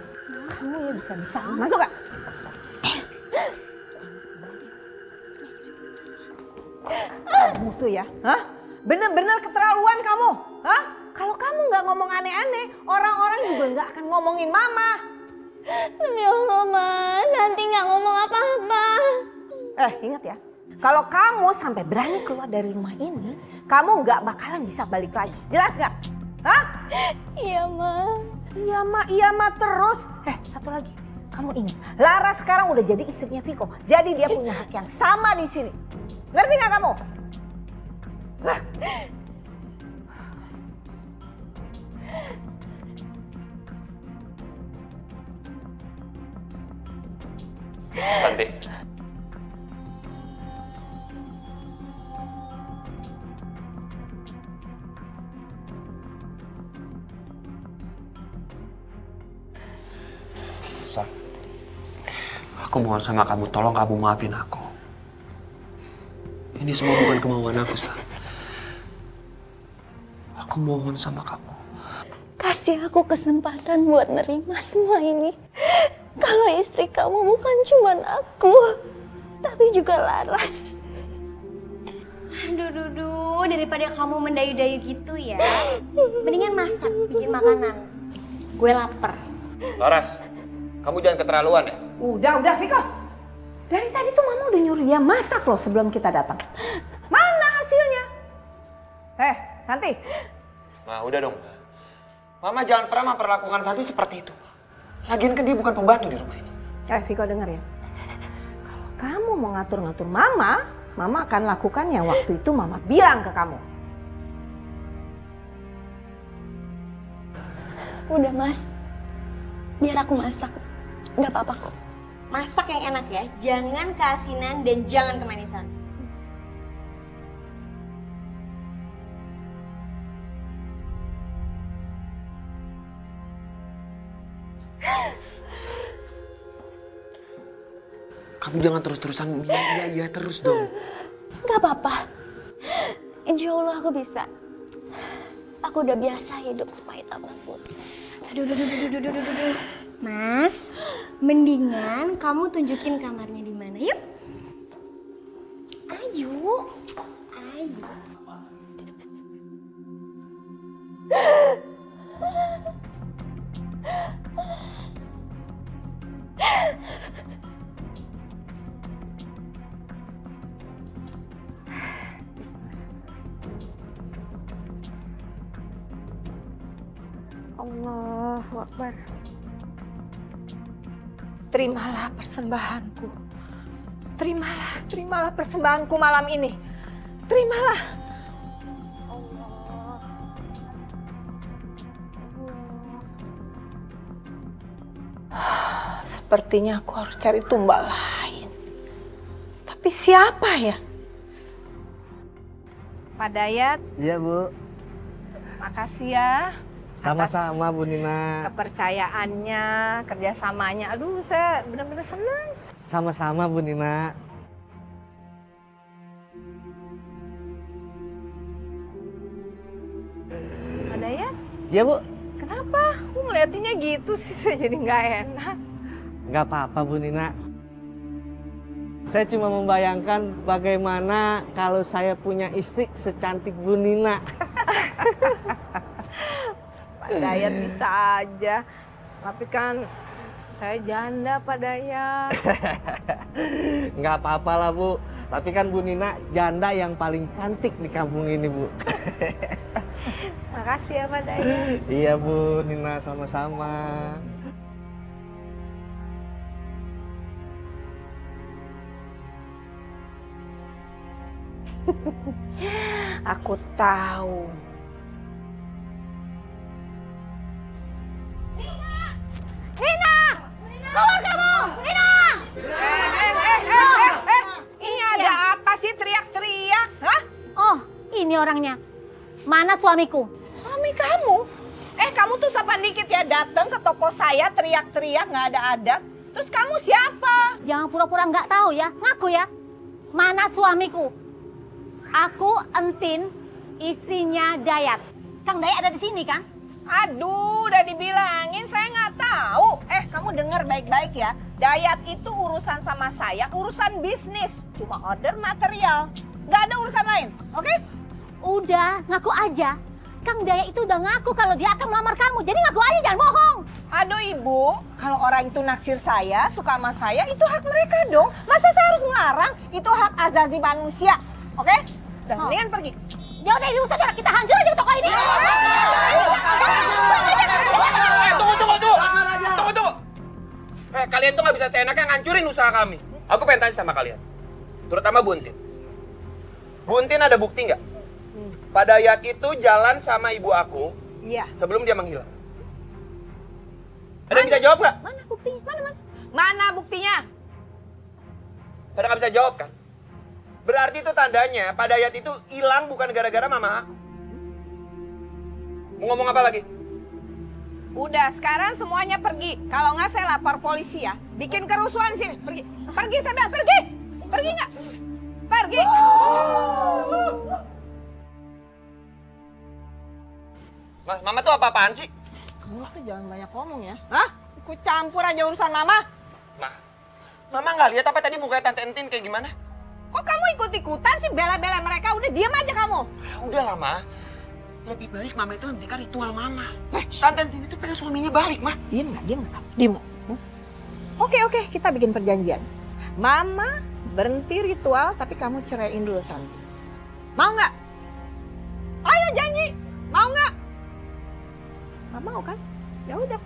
[SPEAKER 2] Kamu ya bisa-bisa. Masuk gak? Kamu tuh ya, hah? Bener-bener keterlaluan kamu, hah? Kalau kamu nggak ngomong aneh-aneh, orang-orang juga nggak akan ngomongin Mama.
[SPEAKER 8] Demi Allah, Mas. Santi nggak ngomong apa-apa.
[SPEAKER 2] Ingat ya, kalau kamu sampai berani keluar dari rumah ini, kamu nggak bakalan bisa balik lagi. Jelas nggak? Hah?
[SPEAKER 8] Iya, Ma.
[SPEAKER 2] Iya, Ma terus. Satu lagi. Kamu ingat, Lara sekarang udah jadi istrinya Viko. Jadi dia punya hak yang sama di sini. Ngerti nggak kamu?
[SPEAKER 9] Santi. Sa, aku mohon sama kamu, tolong kamu maafin aku. Ini semua bukan kemauan aku, Sa. Aku mohon sama kamu.
[SPEAKER 16] Kasih aku kesempatan buat nerima semua ini. Kalau istri kamu bukan cuma aku, tapi juga Laras.
[SPEAKER 8] Aduh, daripada kamu mendayu-dayu gitu ya, mendingan masak, bikin makanan. Gue lapar.
[SPEAKER 9] Laras, kamu jangan keterlaluan ya.
[SPEAKER 2] Udah Viko. Dari tadi tuh Mama udah nyuruh dia masak loh sebelum kita datang. Mana hasilnya? Santi.
[SPEAKER 9] Nah, udah dong. Mama jangan pernah memperlakukan Santi seperti itu. Lagian kan dia bukan pembantu di rumah ini.
[SPEAKER 2] Viko denger ya. Kalau kamu mau ngatur-ngatur Mama akan lakukannya waktu itu Mama bilang ke kamu.
[SPEAKER 16] Udah Mas, biar aku masak. Nggak apa-apa kok.
[SPEAKER 8] Masak yang enak ya, jangan keasinan dan jangan kemanisan.
[SPEAKER 9] Kamu jangan terus-terusan bilang iya terus dong.
[SPEAKER 16] Nggak apa-apa. Insya Allah aku bisa. Aku udah biasa hidup sepahit apapun.
[SPEAKER 8] Aduh. Mas, mendingan kamu tunjukin kamarnya di mana, yuk. Ayo.
[SPEAKER 2] Allahu Akbar. Terimalah persembahanku. Terimalah persembahanku malam ini. Terimalah. Sepertinya aku harus cari tumbal lain. Tapi siapa ya? Pak Dayat.
[SPEAKER 6] Iya, Bu.
[SPEAKER 2] Makasih ya.
[SPEAKER 6] Sama-sama, Bu Nina.
[SPEAKER 2] Kepercayaannya, kerjasamanya. Aduh, saya benar-benar senang.
[SPEAKER 6] Sama-sama, Bu Nina.
[SPEAKER 2] Pak Dayat?
[SPEAKER 6] Iya, Bu.
[SPEAKER 2] Kenapa? Aku ngeliatinnya gitu sih, saya jadi nggak enak.
[SPEAKER 6] Nggak apa-apa, Bu Nina. Saya cuma membayangkan bagaimana kalau saya punya istri secantik Bu Nina.
[SPEAKER 2] Pak Dayat bisa aja. Tapi kan saya janda, Pak Dayat.
[SPEAKER 6] Nggak apa-apa lah, Bu. Tapi kan Bu Nina janda yang paling cantik di kampung ini, Bu.
[SPEAKER 2] Makasih ya, Pak Dayat.
[SPEAKER 6] Iya, Bu Nina, sama-sama.
[SPEAKER 2] Aku tahu.
[SPEAKER 8] Nina! Keluar kamu! Nina!
[SPEAKER 2] Ini ada apa sih teriak-teriak? Hah?
[SPEAKER 8] Oh, ini orangnya. Mana suamiku?
[SPEAKER 2] Suami kamu? Kamu tuh sopan dikit ya, datang ke toko saya teriak-teriak nggak ada adat. Terus kamu siapa?
[SPEAKER 8] Jangan pura-pura nggak tahu ya, ngaku ya. Mana suamiku? Aku Entin, istrinya Dayat. Kang Dayat ada di sini kan?
[SPEAKER 2] Aduh, udah dibilangin saya nggak tahu. Kamu dengar baik-baik ya. Dayat itu urusan sama saya, urusan bisnis. Cuma order material. Nggak ada urusan lain, oke?
[SPEAKER 8] Udah, ngaku aja. Kang Dayat itu udah ngaku kalau dia akan melamar kamu. Jadi ngaku aja, jangan bohong.
[SPEAKER 2] Aduh Ibu, kalau orang itu naksir saya, suka sama saya, itu hak mereka dong. Masa saya harus melarang? Itu hak azazi manusia, oke? Udah, mendingan pergi.
[SPEAKER 8] Ya udah, ini usah kita hancur aja toko ini.
[SPEAKER 9] Tunggu. Kalian tuh nggak bisa seenaknya ngancurin usaha kami. Aku pengen tanya sama kalian, terutama Buntin. Buntin ada bukti nggak? Pak Dayat itu jalan sama ibu aku sebelum dia menghilang. Ada yang bisa jawab nggak?
[SPEAKER 2] Mana buktinya? Mana buktinya?
[SPEAKER 9] Pada nggak bisa jawab kan? Berarti itu tandanya Pak Dayat itu hilang bukan gara-gara mama aku. Mau ngomong apa lagi?
[SPEAKER 2] Udah, sekarang semuanya pergi. Kalau nggak saya lapor polisi ya. Bikin kerusuhan sini. Pergi. Pergi saya bilang, pergi. Pergi nggak? Pergi.
[SPEAKER 9] Mas, Mama tuh apa-apaan sih?
[SPEAKER 2] Kamu tuh jangan banyak ngomong ya. Hah? Ikut campur aja urusan Mama.
[SPEAKER 9] Mama nggak lihat apa tadi mukanya Tante Entin kayak gimana?
[SPEAKER 2] Kok kamu ikut-ikutan sih bela-bela mereka? Udah diam aja kamu.
[SPEAKER 9] Udahlah, Ma. Lebih baik Mama itu hentikan ritual Mama. Tante Entin itu pengen suaminya balik, Ma.
[SPEAKER 2] Diam nggak? Diam nggak? Diam nggak? Oke, kita bikin perjanjian. Mama berhenti ritual, tapi kamu ceraiin dulu Santi. Mau nggak? Ayo janji. Mau nggak? Nggak mau kan? Ya udah.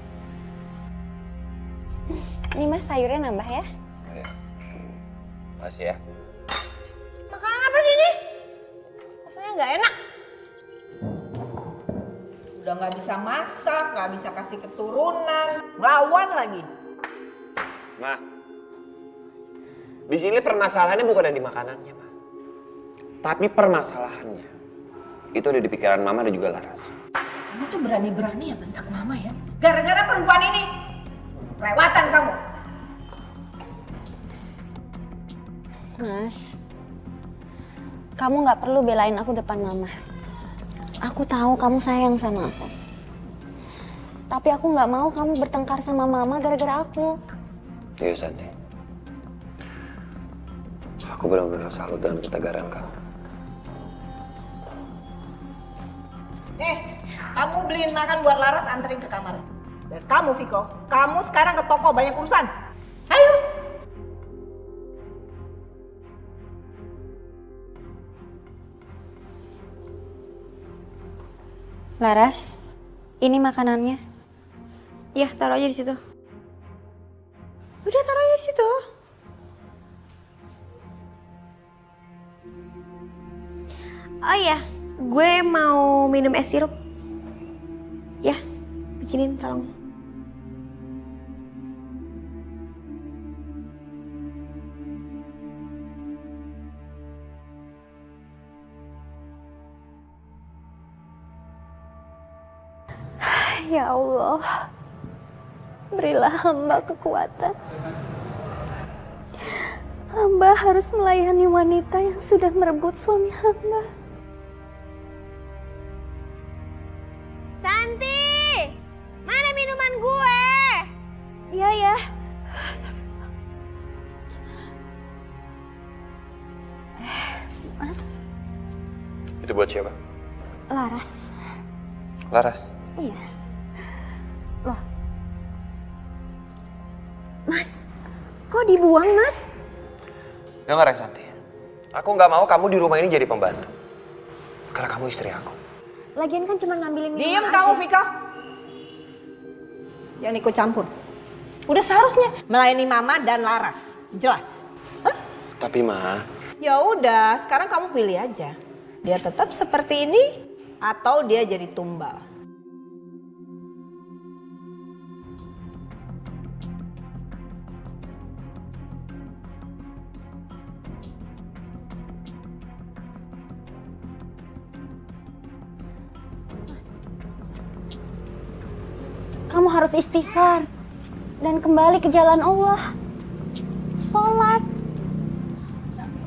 [SPEAKER 16] Ini Mas sayurnya nambah ya.
[SPEAKER 9] Makasih ya.
[SPEAKER 2] Makan apa sih ini? Rasanya nggak enak. Udah nggak bisa masak, nggak bisa kasih keturunan, lawan lagi.
[SPEAKER 9] Ma, di sini permasalahannya bukan ada di makanannya, Ma. Tapi permasalahannya itu ada di pikiran Mama dan juga Laras.
[SPEAKER 2] Kamu tuh berani-berani ya bentak Mama ya? Gara-gara perempuan ini. Lewatan kamu.
[SPEAKER 16] Mas, kamu nggak perlu belain aku depan Mama. Aku tahu kamu sayang sama aku. Tapi aku nggak mau kamu bertengkar sama Mama gara-gara aku.
[SPEAKER 9] Iya, Santi. Aku benar-benar salut dengan ketegaran kamu.
[SPEAKER 2] Kamu beliin makan buat Laras, anterin ke kamar. Dan kamu, Viko, kamu sekarang ke toko banyak urusan. Ayo.
[SPEAKER 16] Laras, ini makanannya.
[SPEAKER 8] Ya, taruh aja di situ. Udah taruh aja di situ. Oh iya, gue mau minum es sirup. Ya, bikinin tolong.
[SPEAKER 16] Ya Allah, berilah hamba kekuatan. Hamba harus melayani wanita yang sudah merebut suami hamba.
[SPEAKER 8] Santi, mana minuman gue?
[SPEAKER 16] Iya ya. Mas,
[SPEAKER 9] Itu buat siapa?
[SPEAKER 16] Laras.
[SPEAKER 9] Laras.
[SPEAKER 16] Iya. Loh. Mas, kok dibuang, Mas?
[SPEAKER 9] Dengar ya, Santi. Aku nggak mau kamu di rumah ini jadi pembantu. Karena kamu istri aku.
[SPEAKER 16] Lagian kan cuma ngambilin minuman
[SPEAKER 2] Diam
[SPEAKER 16] aja.
[SPEAKER 2] kamu, Vika. Jangan ikut campur. Udah seharusnya melayani Mama dan Laras. Jelas.
[SPEAKER 9] Tapi, Ma,
[SPEAKER 2] Ya udah, sekarang kamu pilih aja. Dia tetap seperti ini atau dia jadi tumbal.
[SPEAKER 16] Kamu harus istighfar dan kembali ke jalan Allah. Sholat.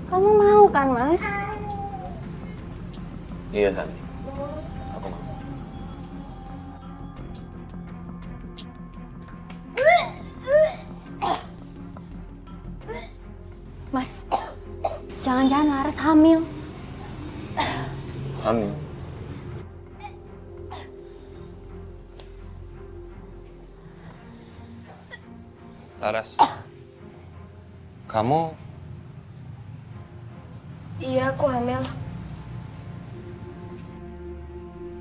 [SPEAKER 16] Kamu mau kan, Mas?
[SPEAKER 9] iya, Santi. Aku mau.
[SPEAKER 16] Mas, jangan-jangan Laras hamil.
[SPEAKER 9] Hamil. Laras, kamu
[SPEAKER 8] Iya, aku hamil.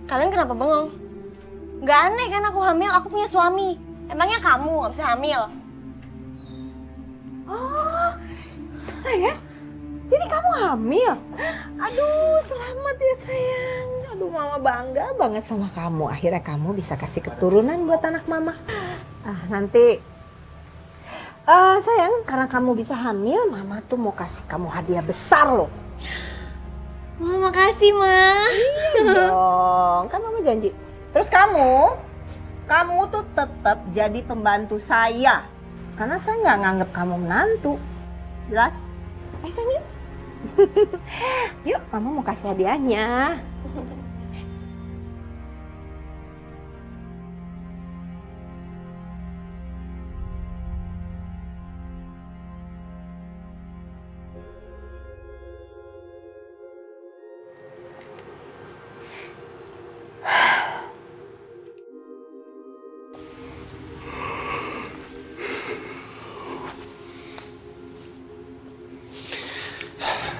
[SPEAKER 8] Kalian kenapa bengong? Gak aneh kan aku hamil, aku punya suami. Emangnya kamu gak bisa hamil?
[SPEAKER 2] Oh, sayang. Jadi kamu hamil? Aduh, selamat ya sayang. Aduh, Mama bangga banget sama kamu. Akhirnya kamu bisa kasih keturunan buat anak Mama. Nanti sayang, karena kamu bisa hamil, Mama tuh mau kasih kamu hadiah besar loh.
[SPEAKER 8] Wah, makasih, Ma.
[SPEAKER 2] Iya dong, kan Mama janji. Terus kamu kamu tuh tetap jadi pembantu saya. Karena saya nggak nganggap kamu menantu. Jelas? Ayo sayang, yuk. Yuk, kamu mau kasih hadiahnya.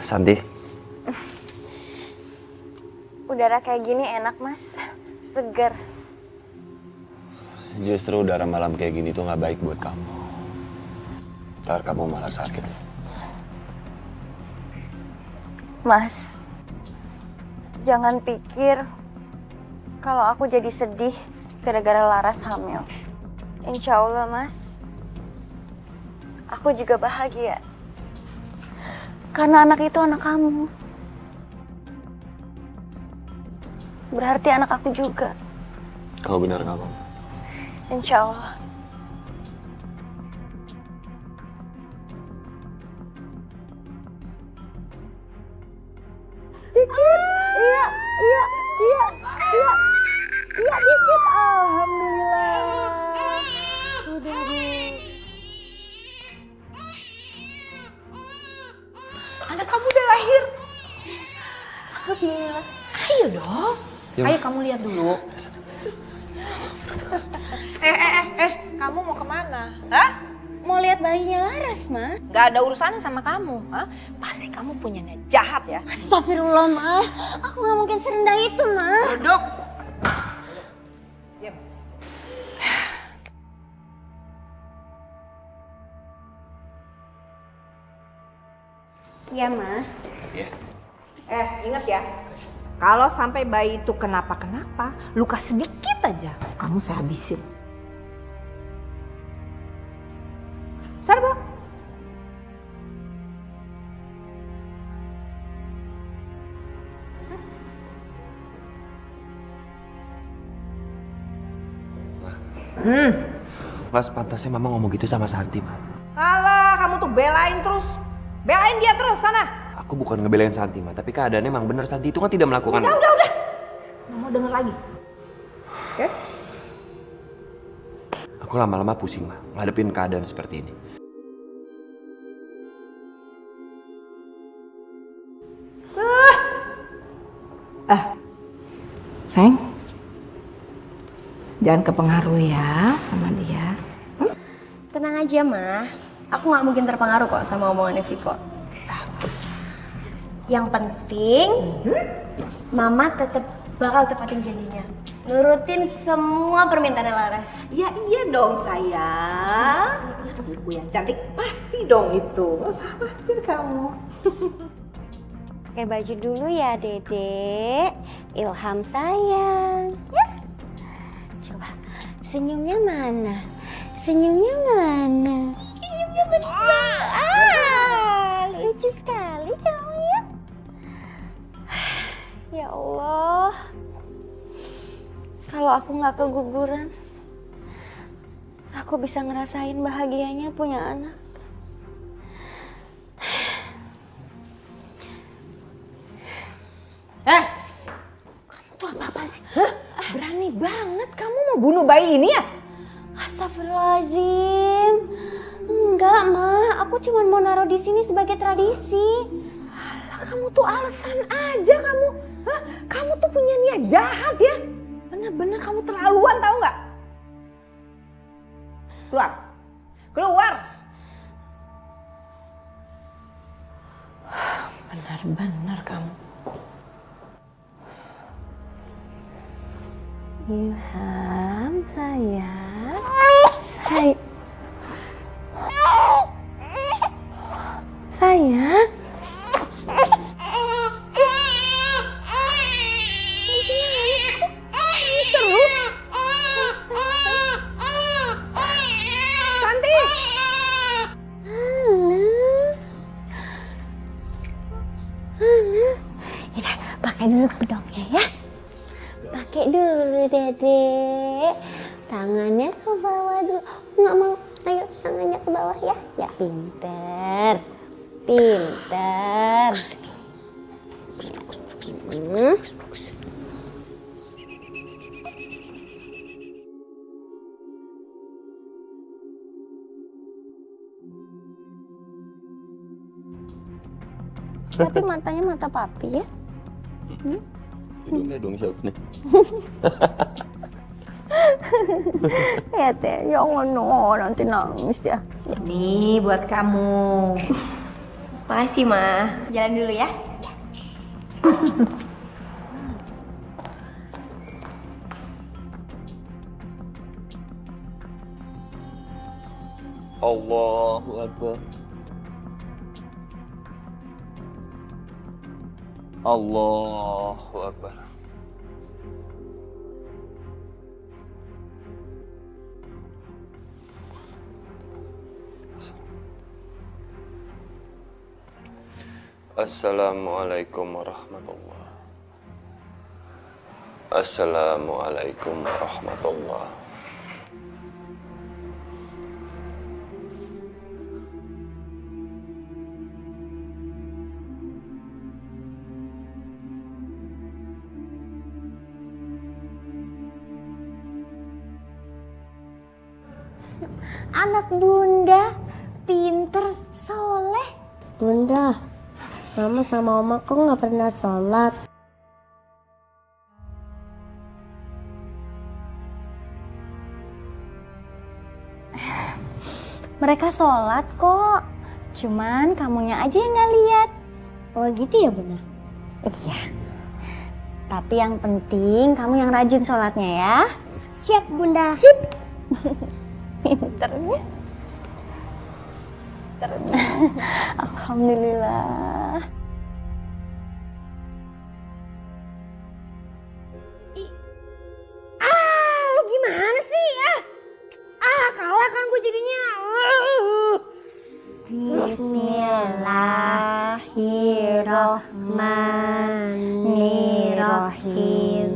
[SPEAKER 9] Santi,
[SPEAKER 16] Udara kayak gini enak, Mas. Seger.
[SPEAKER 9] justru udara malam kayak gini tuh nggak baik buat kamu. Ntar kamu malah sakit.
[SPEAKER 16] Mas, jangan pikir kalau aku jadi sedih gara-gara Laras hamil. Insya Allah, Mas, aku juga bahagia. Karena anak itu anak kamu. Berarti anak aku juga.
[SPEAKER 9] Kamu benar nggak, Bang?
[SPEAKER 16] Insya Allah. Dikit, iya, dikit. Alhamdulillah. Udah deh.
[SPEAKER 12] Anak kamu udah lahir. Alhamdulillah. Ayo dong. Ayo kamu lihat dulu. Kamu mau kemana? Hah?
[SPEAKER 16] Mau lihat bayinya Laras, Ma?
[SPEAKER 12] Gak ada urusannya sama kamu. Hah? Pasti kamu punya niat jahat ya.
[SPEAKER 16] Astagfirullah, Ma. Aku gak mungkin serendah itu, Ma.
[SPEAKER 12] Duduk.
[SPEAKER 16] Iya, Ma.
[SPEAKER 2] Ingat ya. Kalau sampai bayi itu kenapa-kenapa, luka sedikit aja, kamu saya habisin. Sadar, Pak?
[SPEAKER 9] Mas, pantasnya mama ngomong gitu sama Santi, Ma.
[SPEAKER 2] Alah, kamu tuh belain terus. Belain dia terus, sana.
[SPEAKER 9] Aku bukan ngebelain Santi, Ma. Tapi keadaannya emang bener. Santi itu kan tidak melakukan...
[SPEAKER 2] Udah. Nggak mau denger lagi. Oke?
[SPEAKER 9] Aku lama-lama pusing, Ma. Ngadepin keadaan seperti ini.
[SPEAKER 2] Sayang. Jangan kepengaruh ya sama dia.
[SPEAKER 8] Tenang aja, Ma. Aku nggak mungkin terpengaruh kok sama omongannya Viko.
[SPEAKER 2] Bagus.
[SPEAKER 8] Yang penting, Mama tetap bakal tepatin janjinya. Nurutin semua permintaan Laras.
[SPEAKER 2] Ya iya dong, sayang. Ibu yang cantik pasti dong itu. Gak usah khawatir kamu.
[SPEAKER 16] Pakai baju dulu ya, Dedek. Ilham sayang. Ya. Coba, senyumnya mana? Senyumnya mana? Senyumnya benar. Lucu sekali kamu ya. Ya Allah. Kalau aku nggak keguguran, aku bisa ngerasain bahagianya punya anak.
[SPEAKER 2] Kamu tuh apa-apaan sih? Hah? Berani banget kamu mau bunuh bayi ini ya?
[SPEAKER 16] Astagfirullahaladzim. Enggak, Ma. Aku cuma mau naruh di sini sebagai tradisi.
[SPEAKER 2] Alah, kamu tuh alasan aja kamu. Hah? Kamu tuh punya niat jahat ya? Bener-bener kamu terlaluan, tahu nggak? Keluar. Keluar. Benar-benar kamu.
[SPEAKER 16] Ilham sayang. Sayang.
[SPEAKER 2] Santi.
[SPEAKER 16] Yaudah, pakai dulu bedongnya ya. Pakai dulu, Dedek. Tangannya ke bawah dulu. Nggak mau. Ayo tangannya ke bawah ya. Ya pinter. Pinter. Tapi matanya mata papi ya.
[SPEAKER 9] Hidungnya dong siapa nih?
[SPEAKER 16] Ya teh, jangan no, nanti nangis ya.
[SPEAKER 8] Ini buat kamu. Makasih, Ma. Jalan dulu ya.
[SPEAKER 9] Allahu Akbar. Allahu Akbar. Assalamualaikum warahmatullahi. Assalamualaikum warahmatullahi.
[SPEAKER 16] Anak bunda, pinter, soleh. Bunda, mama sama oma kok nggak pernah sholat? Mereka sholat kok, cuman kamunya aja yang nggak lihat. Oh gitu ya bunda? Iya. Tapi yang penting kamu yang rajin sholatnya ya. Siap bunda. Sip. Pinternya. Alhamdulillah. Lu gimana sih? Kalah kan gue jadinya. Bismillahirrohmanirrohim.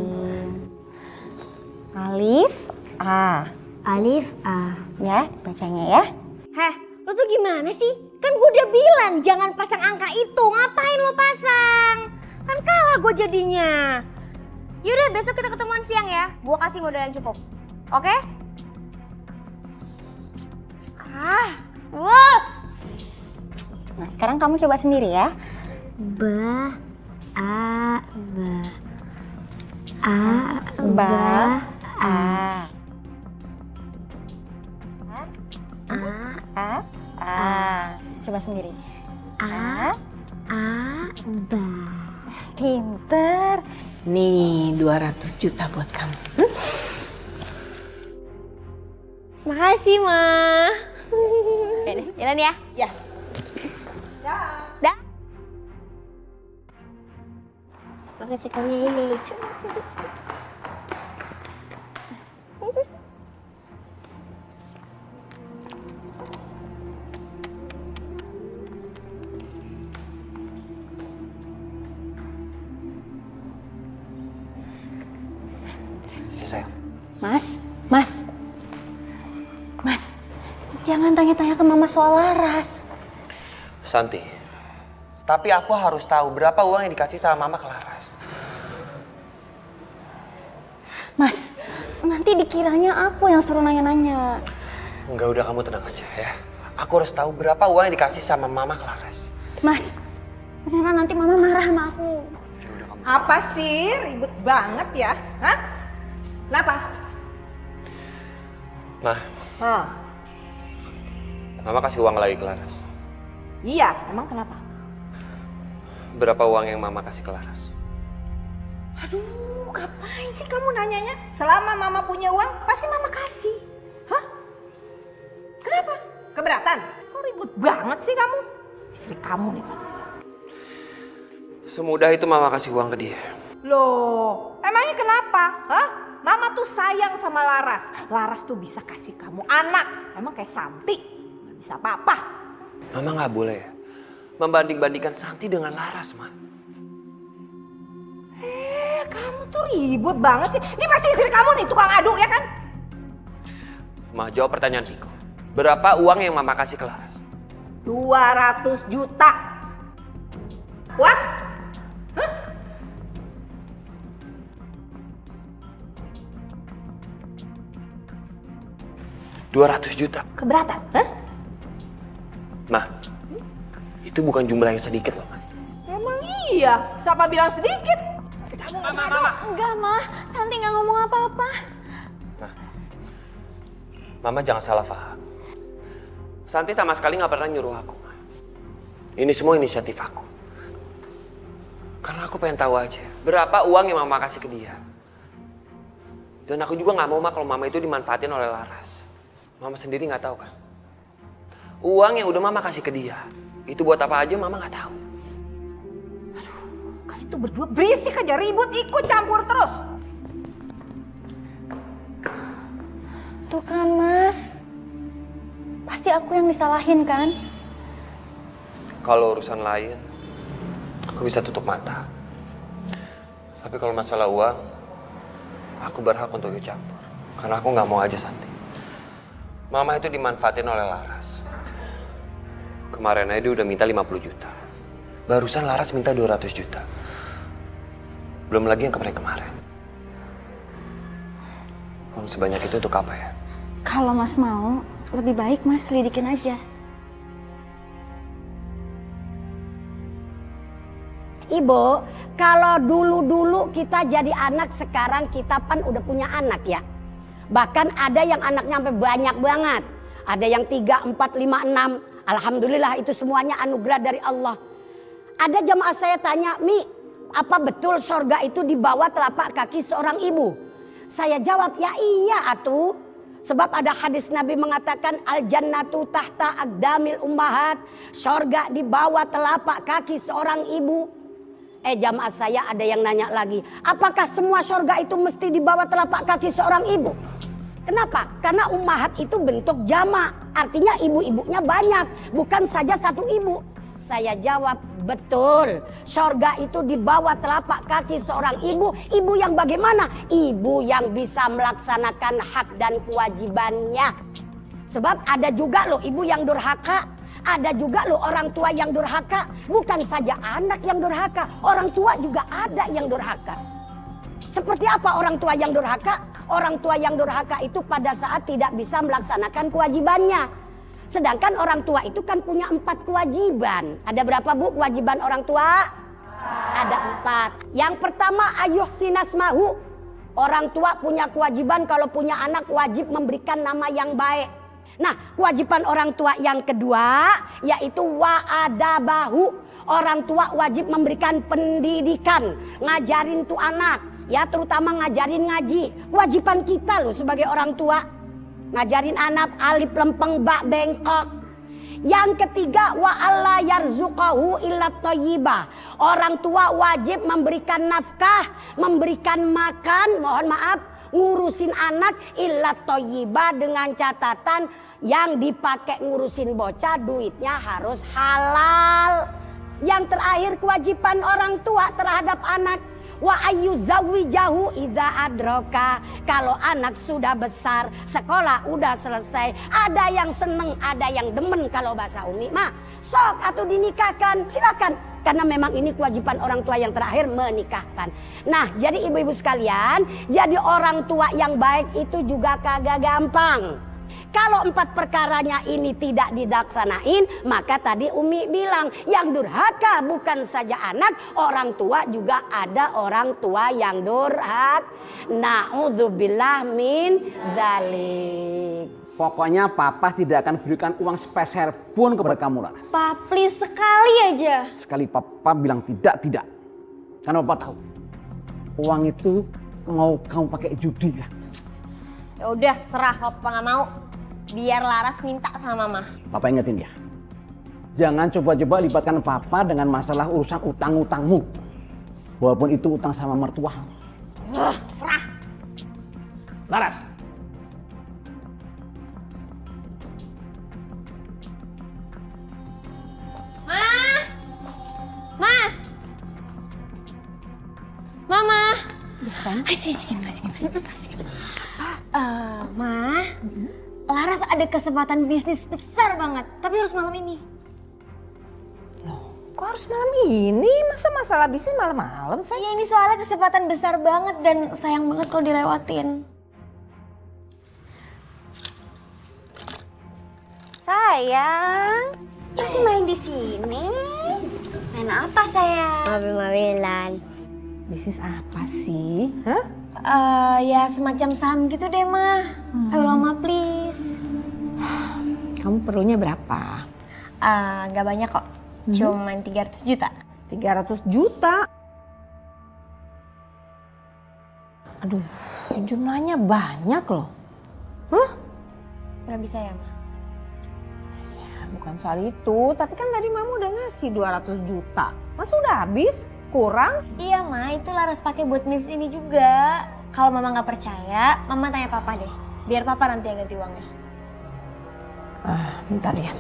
[SPEAKER 16] Alif A. Alif A. Ya, bacanya ya. Heh, lo tuh gimana sih? Kan gue udah bilang jangan pasang angka itu. Ngapain lo pasang? Kan kalah gue jadinya. Yaudah, besok kita ketemuan siang ya. Gue kasih modal yang cukup. Oke? Nah, sekarang kamu coba sendiri ya. Ba. Coba sendiri. Ba. Pinter.
[SPEAKER 12] Nih 200 juta buat kamu.
[SPEAKER 8] Makasih, Ma. Oke deh, jalan ya.
[SPEAKER 12] Ya.
[SPEAKER 8] Dah.
[SPEAKER 16] Makasih kamu ini lucu.
[SPEAKER 9] Sayang.
[SPEAKER 16] Mas, jangan tanya-tanya ke mama soal Laras.
[SPEAKER 9] Santi, tapi aku harus tahu berapa uang yang dikasih sama mama ke Laras.
[SPEAKER 16] Mas, nanti dikiranya aku yang suruh nanya-nanya.
[SPEAKER 9] Enggak, udah kamu tenang aja ya. Aku harus tahu berapa uang yang dikasih sama mama ke Laras.
[SPEAKER 16] Mas, beneran nanti mama marah sama aku.
[SPEAKER 12] Apa sih? Ribut banget ya? Hah? Kenapa?
[SPEAKER 9] Nah, mama kasih uang lagi ke Laras.
[SPEAKER 12] Iya, emang kenapa?
[SPEAKER 9] Berapa uang yang mama kasih ke Laras?
[SPEAKER 12] Aduh, ngapain sih kamu nanyanya? Selama mama punya uang, pasti mama kasih. Hah? Kenapa? Keberatan? Kok ribut banget sih kamu? Istri kamu nih pasti.
[SPEAKER 9] Semudah itu mama kasih uang ke dia.
[SPEAKER 12] Loh, emangnya kenapa? Hah? Mama tuh sayang sama Laras. Laras tuh bisa kasih kamu anak. Emang kayak Santi, gak bisa apa-apa.
[SPEAKER 9] Mama nggak boleh ya membanding-bandingkan Santi dengan Laras, Ma.
[SPEAKER 12] Kamu tuh ribut banget sih. Ini pasti istri kamu nih, tukang adu ya kan?
[SPEAKER 9] Ma, jawab pertanyaan Viko. Berapa uang yang Mama kasih ke Laras?
[SPEAKER 2] 200 juta. Puas? Hah?
[SPEAKER 9] $200 juta.
[SPEAKER 2] Keberatan? Hah?
[SPEAKER 9] Ma, itu bukan jumlah yang sedikit loh, Ma.
[SPEAKER 2] Emang iya, siapa bilang sedikit?
[SPEAKER 16] Enggak, Ma. Santi nggak ngomong apa-apa.
[SPEAKER 9] Mama jangan salah paham. Santi sama sekali nggak pernah nyuruh aku, Ma. Ini semua inisiatif aku. Karena aku pengen tahu aja berapa uang yang Mama kasih ke dia. Dan aku juga nggak mau, Ma, kalau Mama itu dimanfaatin oleh Laras. Mama sendiri nggak tahu kan. Uang yang udah Mama kasih ke dia, itu buat apa aja Mama nggak tahu.
[SPEAKER 2] Kalian tuh berdua berisik aja, ribut, ikut campur terus.
[SPEAKER 16] Tuh kan, Mas. Pasti aku yang disalahin kan?
[SPEAKER 9] Kalau urusan lain, aku bisa tutup mata. Tapi kalau masalah uang, aku berhak untuk ikut campur. Karena aku nggak mau aja Santi. Mama itu dimanfaatin oleh Laras. Kemarin aja dia udah minta 50 juta. Barusan Laras minta 200 juta. Belum lagi yang kemarin-kemarin. Uang sebanyak itu untuk apa ya?
[SPEAKER 16] Kalau Mas mau, lebih baik Mas lidikin aja.
[SPEAKER 17] Ibu, kalau dulu-dulu kita jadi anak, sekarang kita kan udah punya anak ya. Bahkan ada yang anaknya sampai banyak banget. Ada yang 3, 4, 5, 6. Alhamdulillah itu semuanya anugerah dari Allah. Ada jamaah saya tanya, Mi, apa betul sorga itu di bawah telapak kaki seorang ibu? Saya jawab, ya iya atuh. Sebab ada hadis Nabi mengatakan al-jannatu tahta aqdamil ummahat. Sorga di bawah telapak kaki seorang ibu. Jamaah saya ada yang nanya lagi, apakah semua sorga itu mesti di bawah telapak kaki seorang ibu? Kenapa? Karena ummahat itu bentuk jamak, artinya ibu-ibunya banyak, bukan saja satu ibu. Saya jawab, betul. Sorga itu di bawah telapak kaki seorang ibu. Ibu yang bagaimana? Ibu yang bisa melaksanakan hak dan kewajibannya. Sebab ada juga loh ibu yang durhaka. Ada juga loh orang tua yang durhaka. Bukan saja anak yang durhaka, orang tua juga ada yang durhaka. Seperti apa orang tua yang durhaka? Orang tua yang durhaka itu pada saat tidak bisa melaksanakan kewajibannya. Sedangkan orang tua itu kan punya 4 kewajiban. Ada berapa Bu kewajiban orang tua? Ada 4. Yang pertama ayuh sinasmahu. Orang tua punya kewajiban kalau punya anak wajib memberikan nama yang baik. Nah, kewajiban orang tua yang kedua yaitu wa'adabahu. Orang tua wajib memberikan pendidikan, ngajarin tuh anak, ya terutama ngajarin ngaji. Kewajiban kita loh sebagai orang tua. Ngajarin anak alif lempeng bak bengkok. Yang ketiga wa alla yarzuqahu illa thayyibah. Orang tua wajib memberikan nafkah, memberikan makan, mohon maaf, ngurusin anak illa thayyibah dengan catatan yang dipakai ngurusin bocah duitnya harus halal. Yang terakhir kewajiban orang tua terhadap anak wa ayyuzawijahu idza adraka. Kalau anak sudah besar, sekolah udah selesai, ada yang seneng, ada yang demen kalau bahasa Umi mah sok atau dinikahkan, silakan. Karena memang ini kewajiban orang tua yang terakhir menikahkan. Nah, jadi ibu-ibu sekalian, jadi orang tua yang baik itu juga kagak gampang. Kalau 4 perkaranya ini tidak dilaksanain, maka tadi Umi bilang yang durhaka bukan saja anak, orang tua juga ada orang tua yang durhaka. Na'udzubillah min dzalik.
[SPEAKER 14] Pokoknya Papa tidak akan berikan uang sepeser pun kepada kamu, Laras.
[SPEAKER 16] Pa, please sekali aja.
[SPEAKER 14] Sekali Papa bilang tidak. Karena Papa tahu uang itu mau kamu pakai judi ya.
[SPEAKER 8] Ya udah, serah kalau Papa nggak mau. Biar Laras minta sama Mama.
[SPEAKER 14] Papa ingetin ya. Jangan coba-coba libatkan Papa dengan masalah urusan utang-utangmu. Walaupun itu utang sama mertua.
[SPEAKER 8] Serah.
[SPEAKER 14] Laras.
[SPEAKER 16] Mama. Sini. Ma,
[SPEAKER 8] Laras ada kesempatan bisnis besar banget, tapi harus malam ini.
[SPEAKER 12] Kok harus malam ini? Masa masalah bisnis malam-malam, sayang?
[SPEAKER 8] Iya, ini soalnya kesempatan besar banget dan sayang banget kalau dilewatin. Sayang, masih main di sini? Main apa sayang? Mobil-mobilan.
[SPEAKER 12] Bisnis apa sih? Hah?
[SPEAKER 8] Ya semacam saham gitu deh, mah. Ayo lama please.
[SPEAKER 12] Kamu perlunya berapa?
[SPEAKER 8] Nggak banyak kok. Cuman 300 juta.
[SPEAKER 12] 300 juta? Aduh, jumlahnya banyak loh. Hah?
[SPEAKER 8] Nggak bisa ya, Ma?
[SPEAKER 12] Ya, bukan soal itu, tapi kan tadi Mama udah ngasih 200 juta. Masa udah habis? Kurang?
[SPEAKER 8] Iya, Ma, itu Laras pakai buat bisnis ini juga. Kalau Mama nggak percaya, Mama tanya Papa deh. Biar Papa nanti yang ganti uangnya.
[SPEAKER 12] Bentar ya.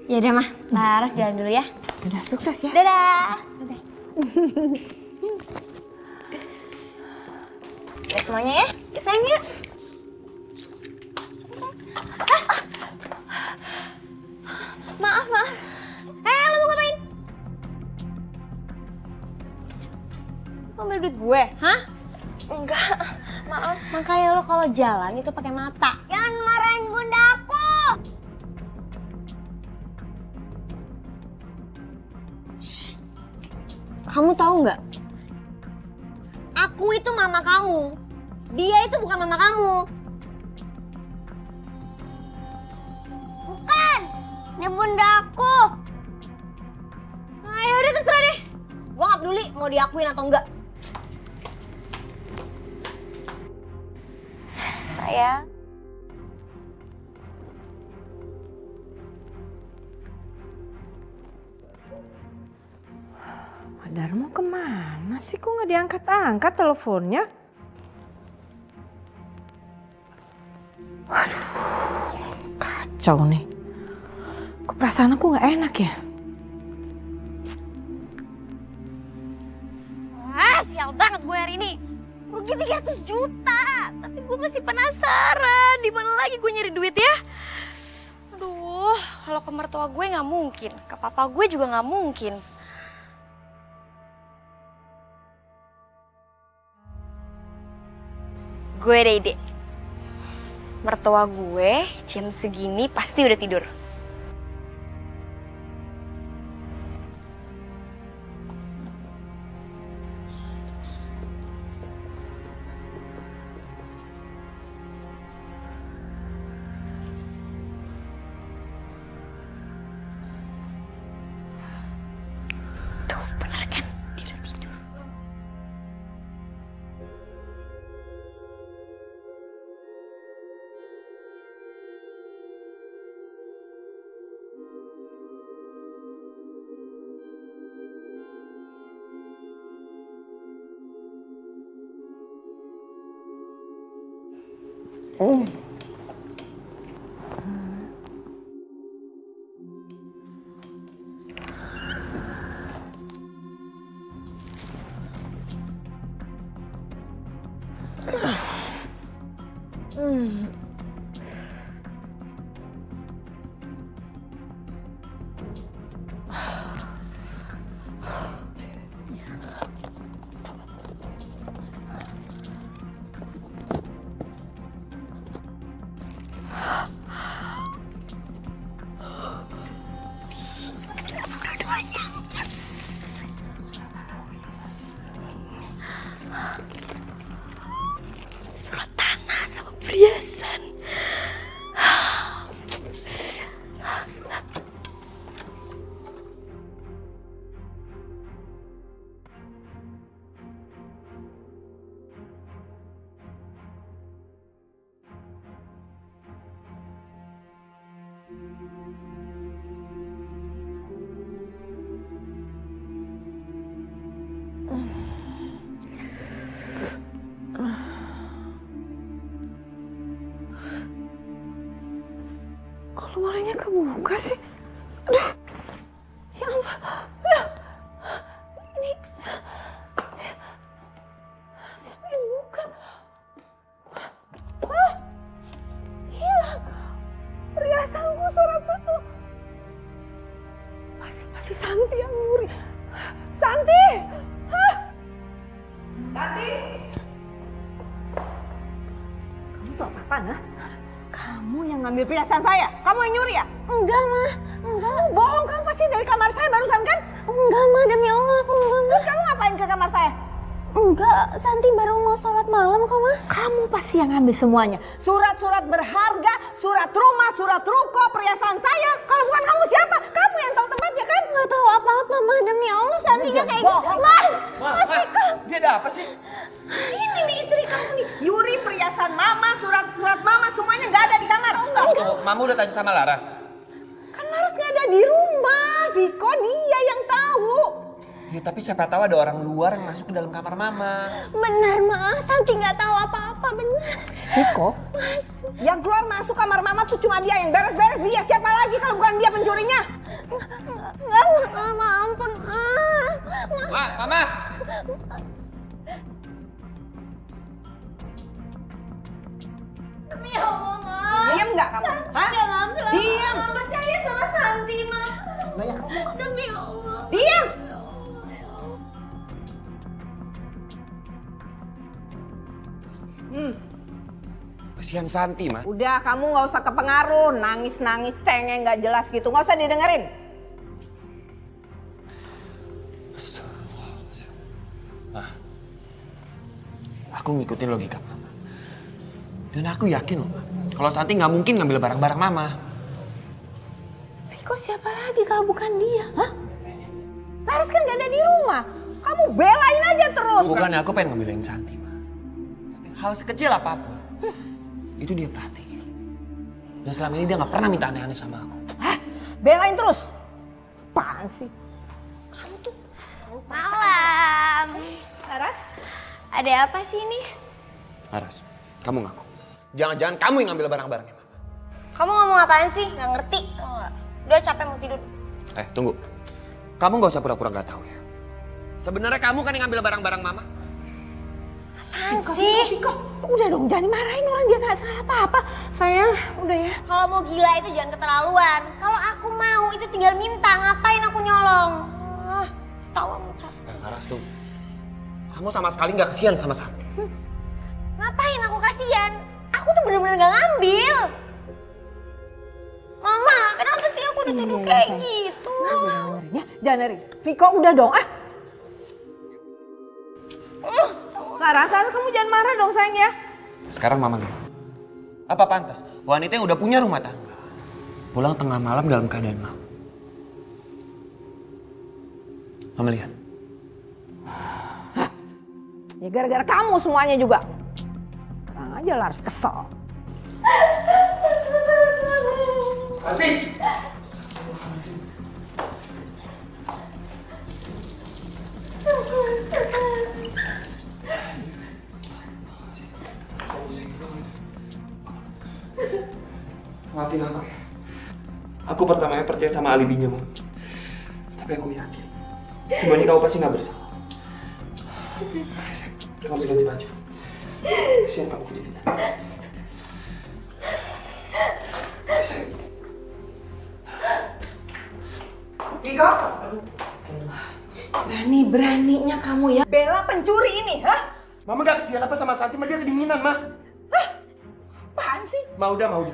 [SPEAKER 8] Ya udah, Mah. Laras jalan dulu ya.
[SPEAKER 12] Udah sukses ya.
[SPEAKER 8] Dadah. Ya semuanya ya. Ya sayang ya. Maaf. Lo mau ngapain? Ngambil duit gue, hah? Enggak, maaf. Makanya lo kalau jalan itu pakai mata. Jangan marahin bunda aku. Shh. Kamu tahu nggak? Aku itu mama kamu. Dia itu bukan mama kamu. Bukan. Ini bunda aku. Ayo udah terserah deh. Gua nggak peduli mau diakuin atau enggak. Sayang.
[SPEAKER 12] Darmo kemana sih? Kok nggak diangkat-angkat teleponnya? Waduh, kacau nih. Kok perasaan aku nggak enak ya?
[SPEAKER 8] Sial banget gue hari ini. Rugi 300 juta. Tapi gue masih penasaran. Di mana lagi gue nyari duit ya? Aduh, kalau ke mertua gue nggak mungkin. Ke papa gue juga nggak mungkin. Gue ada ide. Mertua gue jam segini pasti udah tidur. Tuh, bener kan? Dia udah tidur. Surat tanah sama perhiasan.
[SPEAKER 2] juga sih? Aduh. Ya ampun. Aduh. Ini siapa yang buka? Hah? Hilang. Perhiasanku, surat-suratku. Masih Santi yang nyuri. Santi! Hah? Santi! Kamu tuh apa-apaan, ha? Kamu yang ngambil perhiasan saya? Kamu yang nyuri ya?
[SPEAKER 16] Enggak, Ma. Enggak.
[SPEAKER 2] Kamu bohong, kamu pasti dari kamar saya barusan kan?
[SPEAKER 16] Enggak, Ma. Demi Allah, aku enggak.
[SPEAKER 2] Terus kamu ngapain ke kamar saya?
[SPEAKER 16] Enggak, Santi baru mau sholat malam kok, Ma.
[SPEAKER 2] Kamu pasti yang ngambil semuanya. Surat-surat berharga, surat rumah, surat ruko, perhiasan saya. Kalau bukan kamu siapa? Kamu yang tahu tempatnya kan?
[SPEAKER 16] Nggak tahu apa-apa, Ma. Demi Allah, Santi nggak kayak gitu. Mas! Mas Viko!
[SPEAKER 9] Dia ada apa sih?
[SPEAKER 2] Ini nih istri kamu nih. Yuri, perhiasan mama, surat-surat mama, semuanya nggak ada di kamar. Enggak.
[SPEAKER 9] Oh, Mama udah tanya sama Laras?
[SPEAKER 2] Kan Laras nggak ada di rumah. Viko dia yang tahu.
[SPEAKER 9] Ya tapi siapa tahu ada orang luar yang masuk ke dalam kamar Mama.
[SPEAKER 16] Benar, Ma. Santi nggak tahu apa-apa, benar.
[SPEAKER 2] Viko,
[SPEAKER 16] Mas.
[SPEAKER 2] yang keluar masuk kamar mama tuh cuma dia, yang beres-beres dia. Siapa lagi kalau bukan dia pencurinya?
[SPEAKER 16] Enggak, Ma. Ampun, Ma.
[SPEAKER 9] Mama!
[SPEAKER 16] Demi Allah, Ma.
[SPEAKER 2] Diam nggak kamu? Hah? Diam.
[SPEAKER 16] Ma. Percaya sama Santi, Ma. Demi Allah.
[SPEAKER 2] Diam.
[SPEAKER 9] Kasihan Santi, Ma.
[SPEAKER 2] Udah, kamu nggak usah kepengaruh, nangis-nangis cengeng nggak jelas gitu, nggak usah didengerin.
[SPEAKER 9] Nah, aku ngikutin logika Mama. Dan aku yakin loh, Ma, kalau Santi nggak mungkin ngambil barang-barang Mama.
[SPEAKER 2] Viko siapa lagi kalau bukan dia? Hah? Laras kan nggak ada di rumah. Kamu belain aja terus.
[SPEAKER 9] Bukannya aku pengen ngambilin Santi, Ma. Tapi hal sekecil apapun, itu dia perhatiin. Dan selama ini dia nggak pernah minta aneh-aneh sama aku.
[SPEAKER 2] Hah? Belain terus? Apaan sih?
[SPEAKER 16] Kamu tuh malam.
[SPEAKER 2] Laras?
[SPEAKER 16] Ada apa sih ini?
[SPEAKER 9] Laras, kamu ngaku. Jangan-jangan kamu yang ngambil barang-barangnya Mama.
[SPEAKER 16] Kamu ngomong apaan sih? Nggak ngerti. Tau nggak? Udah capek mau tidur.
[SPEAKER 9] Tunggu. Kamu nggak usah pura-pura nggak tahu ya. Sebenarnya kamu kan yang ngambil barang-barang Mama.
[SPEAKER 16] Apaan sih?
[SPEAKER 2] Viko, udah dong, jangan dimarahin, orang dia nggak salah apa-apa. Sayang, udah ya.
[SPEAKER 16] Kalau mau gila itu jangan keterlaluan. Kalau aku mau itu tinggal minta, ngapain aku nyolong? Tahu kamu capek.
[SPEAKER 9] Laras tuh, kamu sama sekali nggak kasihan sama Santi.
[SPEAKER 16] Ngapain aku kasihan? Aku tuh bener-bener gak ngambil. Mama, kenapa sih aku dituduh kayak gitu?
[SPEAKER 2] Ya, jangan dengerin. Viko, udah dong, ah. Laras, kamu jangan marah dong sayang ya.
[SPEAKER 9] Sekarang Mama lihat. Apa pantas wanita yang udah punya rumah tangga pulang tengah malam dalam keadaan mabuk? Mama lihat.
[SPEAKER 2] Ya gara-gara kamu semuanya juga. Sekarang aja Laras kesel.
[SPEAKER 9] Santi!
[SPEAKER 18] Maafin aku ya. Aku pertamanya percaya sama alibinya, Mam. Tapi aku yakin semuanya kamu pasti nggak bersalah. Kamu harus ganti baju. Kesian kamu kedinginan.
[SPEAKER 2] Viko, berani-beraninya kamu ya bela pencuri ini, hah?
[SPEAKER 18] Mama gak kesian apa sama Santi, dia kedinginan, Ma.
[SPEAKER 2] Hah? Apaan sih?
[SPEAKER 18] Mau udah.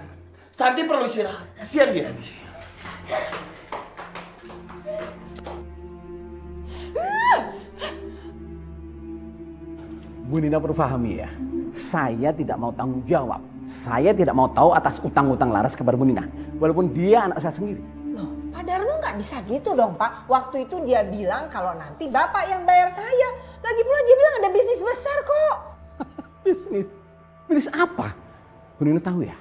[SPEAKER 18] Santi perlu istirahat. Kesian dia.
[SPEAKER 14] Bu Nina perlu pahami ya, saya tidak mau tanggung jawab. Saya tidak mau tahu atas utang-utang Laras kepada Bu Nina. Walaupun dia anak saya sendiri.
[SPEAKER 12] Loh, Pak Darno nggak bisa gitu dong, Pak. Waktu itu dia bilang kalau nanti Bapak yang bayar saya. Lagi pula dia bilang ada bisnis besar kok.
[SPEAKER 14] Bisnis? Bisnis apa? Bu Nina tahu ya,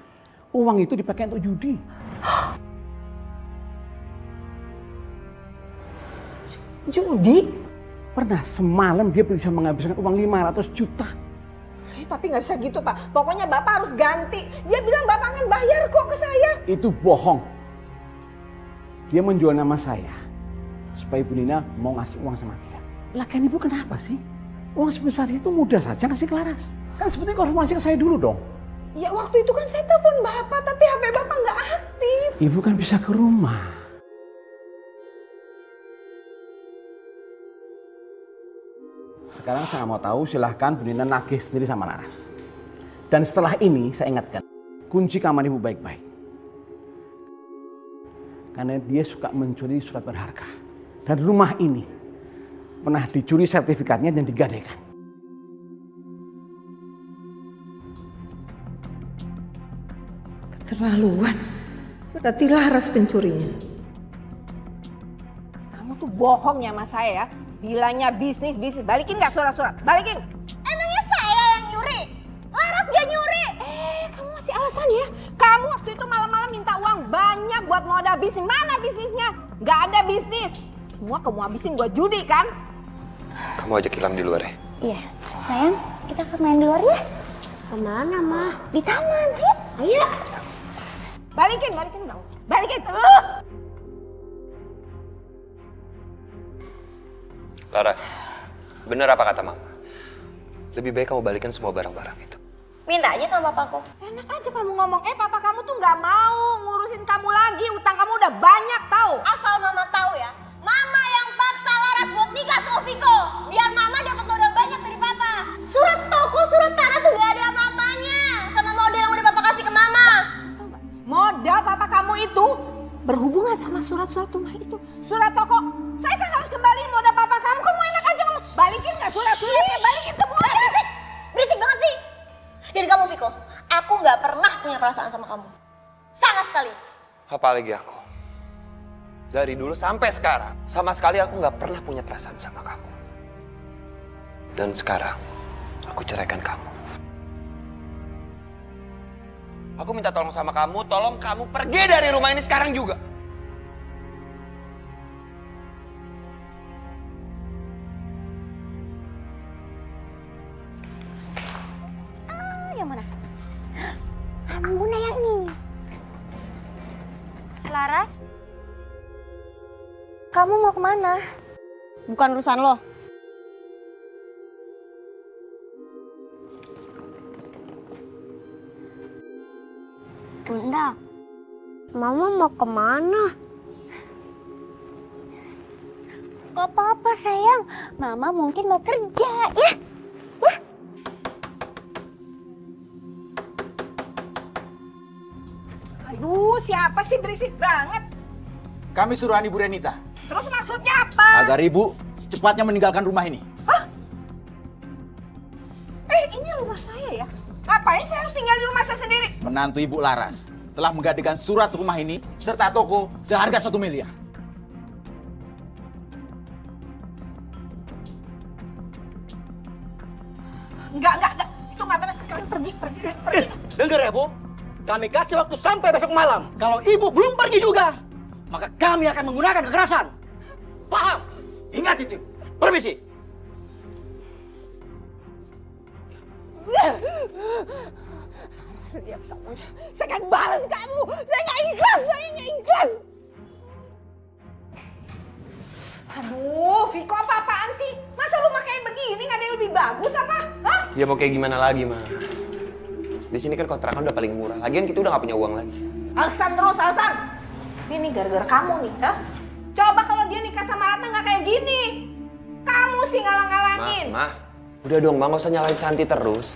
[SPEAKER 14] uang itu dipakai untuk judi.
[SPEAKER 12] Judi?
[SPEAKER 14] Pernah semalam dia bisa menghabiskan uang 500 juta.
[SPEAKER 12] Tapi nggak bisa gitu, Pak. Pokoknya Bapak harus ganti. Dia bilang Bapak akan bayar kok ke saya.
[SPEAKER 14] Itu bohong. dia menjual nama saya supaya Ibu Nina mau ngasih uang sama dia. Lah kan Ibu kenapa sih? Uang sebesar itu mudah saja kasih ke Laras. Kan sebetulnya konfirmasi ke saya dulu dong.
[SPEAKER 12] Ya waktu itu kan saya telepon Bapak, tapi HP Bapak nggak aktif.
[SPEAKER 14] Ibu kan bisa ke rumah. Sekarang saya mau tahu, silahkan Bu Nina nagih sendiri sama Laras. Dan setelah ini saya ingatkan, kunci kamar Ibu baik-baik. Karena dia suka mencuri surat berharga. Dan rumah ini pernah dicuri sertifikatnya dan digadaikan.
[SPEAKER 12] Keterlaluan. Berarti Laras pencurinya.
[SPEAKER 2] Kamu tuh bohong ya sama saya ya. Bilangnya bisnis. Balikin nggak surat-surat? Balikin.
[SPEAKER 8] Emangnya saya yang nyuri? Laras gak nyuri.
[SPEAKER 2] Kamu masih alasan ya? Kamu waktu itu malam-malam minta uang banyak buat modal bisnis. Mana bisnisnya? Nggak ada bisnis. Semua kamu habisin buat judi kan?
[SPEAKER 9] Kamu ajak Ilham di luar ya?
[SPEAKER 16] Iya, sayang, kita main di luar ya. Kemana, Ma? Di taman, yuk. Ayo.
[SPEAKER 2] Balikin nggak? Balikin.
[SPEAKER 9] Laras, bener apa kata Mama? Lebih baik kamu balikin semua barang-barang itu.
[SPEAKER 8] Minta aja sama papaku.
[SPEAKER 2] Enak aja kamu ngomong, papa kamu tuh nggak mau ngurusin kamu lagi. Utang kamu udah banyak tahu.
[SPEAKER 8] Asal Mama tahu ya, Mama yang paksa Laras buat nikah sama Viko. Biar Mama dapat modal banyak dari Papa. Surat toko, surat tanah tuh gak ada apa-apanya sama model yang udah Papa kasih ke Mama.
[SPEAKER 2] Modal papa kamu itu berhubungan sama surat-surat rumah itu. Surat toko. Saya kan harus kembaliin modal papa kamu. Kamu enak aja kamu. Balikin nggak surat-suratnya? Balikin semua.
[SPEAKER 8] Berisik banget sih. Dan kamu Viko, aku gak pernah punya perasaan sama kamu. Sama sekali.
[SPEAKER 9] Apalagi aku. Dari dulu sampai sekarang, sama sekali aku nggak pernah punya perasaan sama kamu. Dan sekarang, aku ceraikan kamu. Aku minta tolong sama kamu, tolong kamu pergi dari rumah ini sekarang juga.
[SPEAKER 16] Yang mana? Bunda yang ini.
[SPEAKER 8] Laras, kamu mau kemana? Bukan urusan lo.
[SPEAKER 16] Bunda, Mama mau kemana?
[SPEAKER 8] Gak apa-apa sayang, Mama mungkin mau kerja ya.
[SPEAKER 2] Aduh, siapa sih berisik banget?
[SPEAKER 19] Kami suruhan Ibu Renita.
[SPEAKER 2] Terus maksudnya apa?
[SPEAKER 19] Agar Ibu secepatnya meninggalkan rumah ini.
[SPEAKER 2] Ini rumah saya ya? Ngapain saya harus tinggal di rumah saya sendiri?
[SPEAKER 19] Menantu Ibu Laras telah menggadaikan surat rumah ini serta toko seharga 1 miliar.
[SPEAKER 2] Enggak. Itu nggak benar. Sekarang pergi.
[SPEAKER 6] Dengar ya, Bu. Kami kasih waktu sampai besok malam. Kalau Ibu belum pergi juga, maka kami akan menggunakan kekerasan. Paham? Ingat itu. Permisi.
[SPEAKER 2] Lihat kamu. Saya akan balas kamu. Saya nggak ikhlas. Aduh, Viko apa-apaan sih? Masa rumah kayak begini nggak ada yang lebih bagus apa? Hah?
[SPEAKER 9] Ya mau kayak gimana lagi, Ma? Di sini kan kontrakan udah paling murah. Lagian kita udah nggak punya uang lagi.
[SPEAKER 2] Alasan. Ini gara-gara kamu nih, ha? Coba kalau dia nikah sama Ratna nggak kayak gini. Kamu sih ngalang-ngalangin.
[SPEAKER 9] Ma, udah dong, Ma, nggak usah nyalain Santi terus.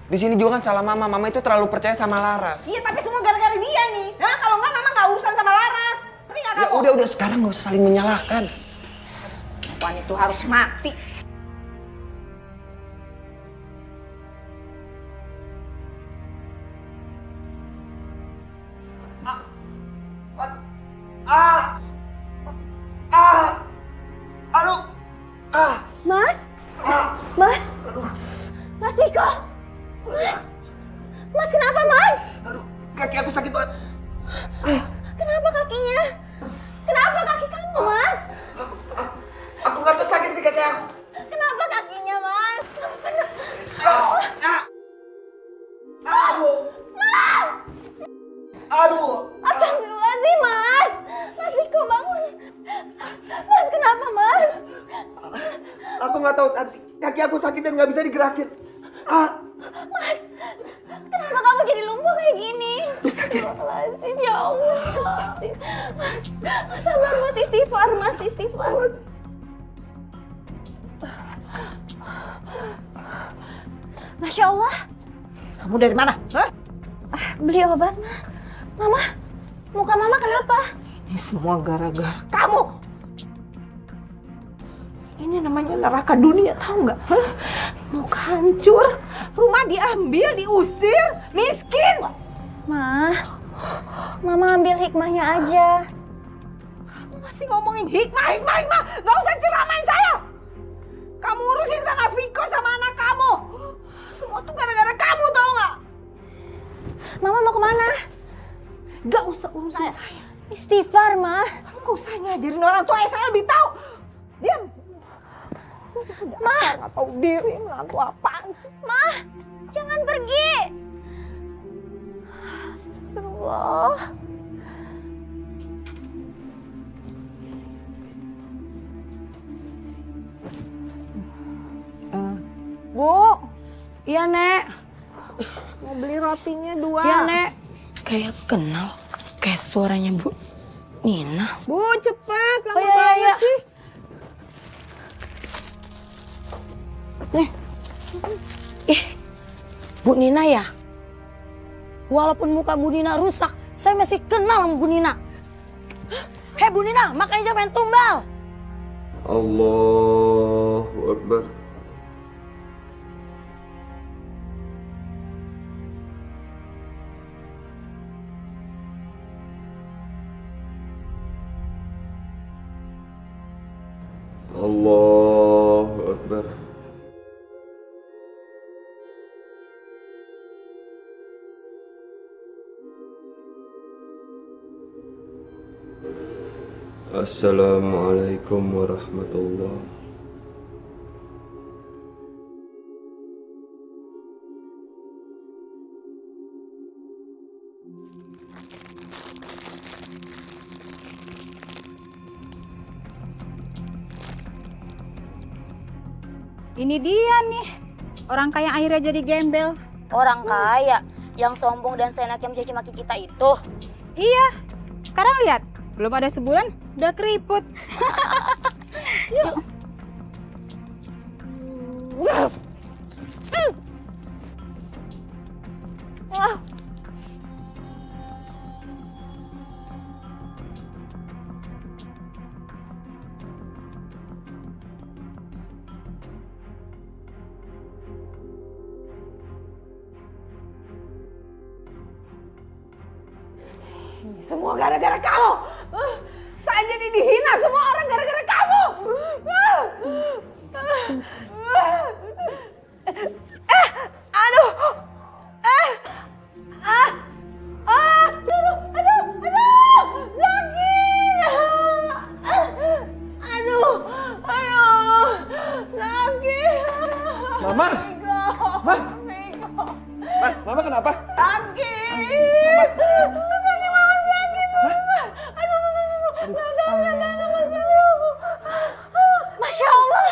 [SPEAKER 9] Di sini juga kan salah Mama. Mama itu terlalu percaya sama Laras.
[SPEAKER 2] Iya, tapi semua gara-gara dia nih. Nah, kalau nggak, Mama nggak urusan sama Laras. Ngerti nggak kamu?
[SPEAKER 9] Ya udah sekarang nggak usah saling menyalahkan.
[SPEAKER 2] Perempuan itu harus mati.
[SPEAKER 16] Mas Viko. Mas kenapa Mas?
[SPEAKER 19] Aduh, kaki aku sakit banget.
[SPEAKER 16] Kenapa kakinya? Kenapa kaki kamu Mas?
[SPEAKER 19] Aku nggak sakit di kaki aku.
[SPEAKER 16] Kenapa kakinya Mas?
[SPEAKER 19] Aduh.
[SPEAKER 16] Mas! Astagfirullahaladzim Mas! Mas Viko
[SPEAKER 18] Aku nggak tahu, Santi. Kaki aku sakit dan nggak bisa digerakin.
[SPEAKER 16] Mas, kenapa kamu jadi lumpuh kayak gini? Astagfirullahaladzim, ya Allah. Mas, sabar Mas, istighfar, Mas, istighfar. Masya Allah.
[SPEAKER 12] Kamu dari mana? Hah?
[SPEAKER 16] Beli obat, Mama. Muka Mama kenapa?
[SPEAKER 12] Ini semua gara-gara kamu. Ini namanya neraka dunia, tahu nggak? Muka hancur, rumah diambil, diusir, miskin.
[SPEAKER 16] Mama ambil hikmahnya aja.
[SPEAKER 12] Kamu masih ngomongin hikmah. Nggak usah ceramain saya. Kamu urusin sana Viko sama anak kamu. Semua tuh gara-gara kamu, tahu nggak?
[SPEAKER 16] Mama mau kemana?
[SPEAKER 12] Nggak usah urusin saya.
[SPEAKER 16] Istighfar, Ma.
[SPEAKER 12] Kamu nggak usah ngajarin orang tua, saya lebih tahu. Diam.
[SPEAKER 16] Ma,
[SPEAKER 12] nggak tahu diri, nggak tahu apaan sih.
[SPEAKER 16] Ma, jangan pergi. Astagfirullah.
[SPEAKER 17] Bu, iya Nek.
[SPEAKER 12] Mau beli rotinya 2.
[SPEAKER 17] Iya Nek. Kayak kenal, kayak suaranya Bu Nina.
[SPEAKER 12] Bu, cepet, lama
[SPEAKER 17] iya,
[SPEAKER 12] banget
[SPEAKER 17] iya.
[SPEAKER 12] sih.
[SPEAKER 17] Nih, Bu Nina ya? Walaupun muka Bu Nina rusak, saya masih kenal sama Bu Nina. Hei Bu Nina, makanya jangan main tumbal.
[SPEAKER 18] Allahu Akbar. Allahu Akbar. Assalamualaikum warahmatullahi.
[SPEAKER 20] Ini dia nih, orang kaya akhirnya jadi gembel.
[SPEAKER 7] Orang kaya yang sombong dan seenaknya mencaci maki kita itu.
[SPEAKER 20] Iya, sekarang lihat, belum ada sebulan udah keriput. Yuk.
[SPEAKER 12] Semua gara-gara kamu. Saya jadi dihina semua orang gara-gara kamu. Aduh. Sakit. Aduh. Sakit.
[SPEAKER 18] Mama. Mama kenapa?
[SPEAKER 12] Sakit. Kaki Mama sakit.
[SPEAKER 16] Masya Allah.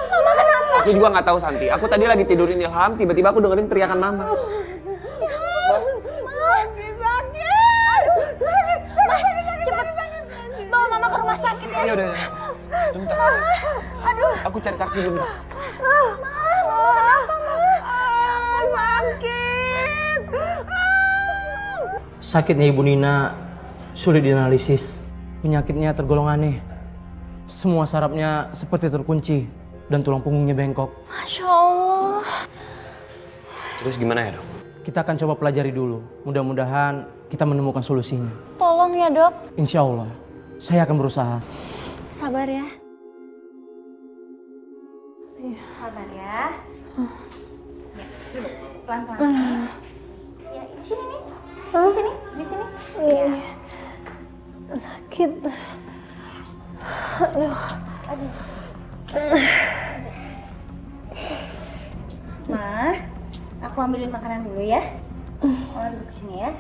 [SPEAKER 16] Mama kenapa?
[SPEAKER 9] Aku juga nggak tahu Santi. Aku tadi lagi tidurin Ilham, tiba-tiba aku dengerin teriakan Mama.
[SPEAKER 16] Mas, cepet bawa Mama ke rumah sakit ya.
[SPEAKER 9] Ya udah. Bentar.
[SPEAKER 16] Aduh.
[SPEAKER 9] Aku cari taksi dulu.
[SPEAKER 12] Sakit.
[SPEAKER 6] Sakitnya Ibu Nina sulit dianalisis. Penyakitnya tergolong aneh. Semua sarafnya seperti terkunci dan tulang punggungnya bengkok.
[SPEAKER 16] Masya Allah.
[SPEAKER 9] Terus gimana ya, Dok?
[SPEAKER 6] Kita akan coba pelajari dulu. Mudah-mudahan kita menemukan solusinya.
[SPEAKER 16] Tolong ya dok.
[SPEAKER 6] Insya Allah, saya akan berusaha.
[SPEAKER 16] Sabar ya. Sabar ya. Ya, pelan-pelan. Ya, di sini nih. Di sini, di sini. Iya.
[SPEAKER 12] Sakit. Aduh.
[SPEAKER 16] Ma, aku ambilin makanan dulu ya. Mama duduk sini ya.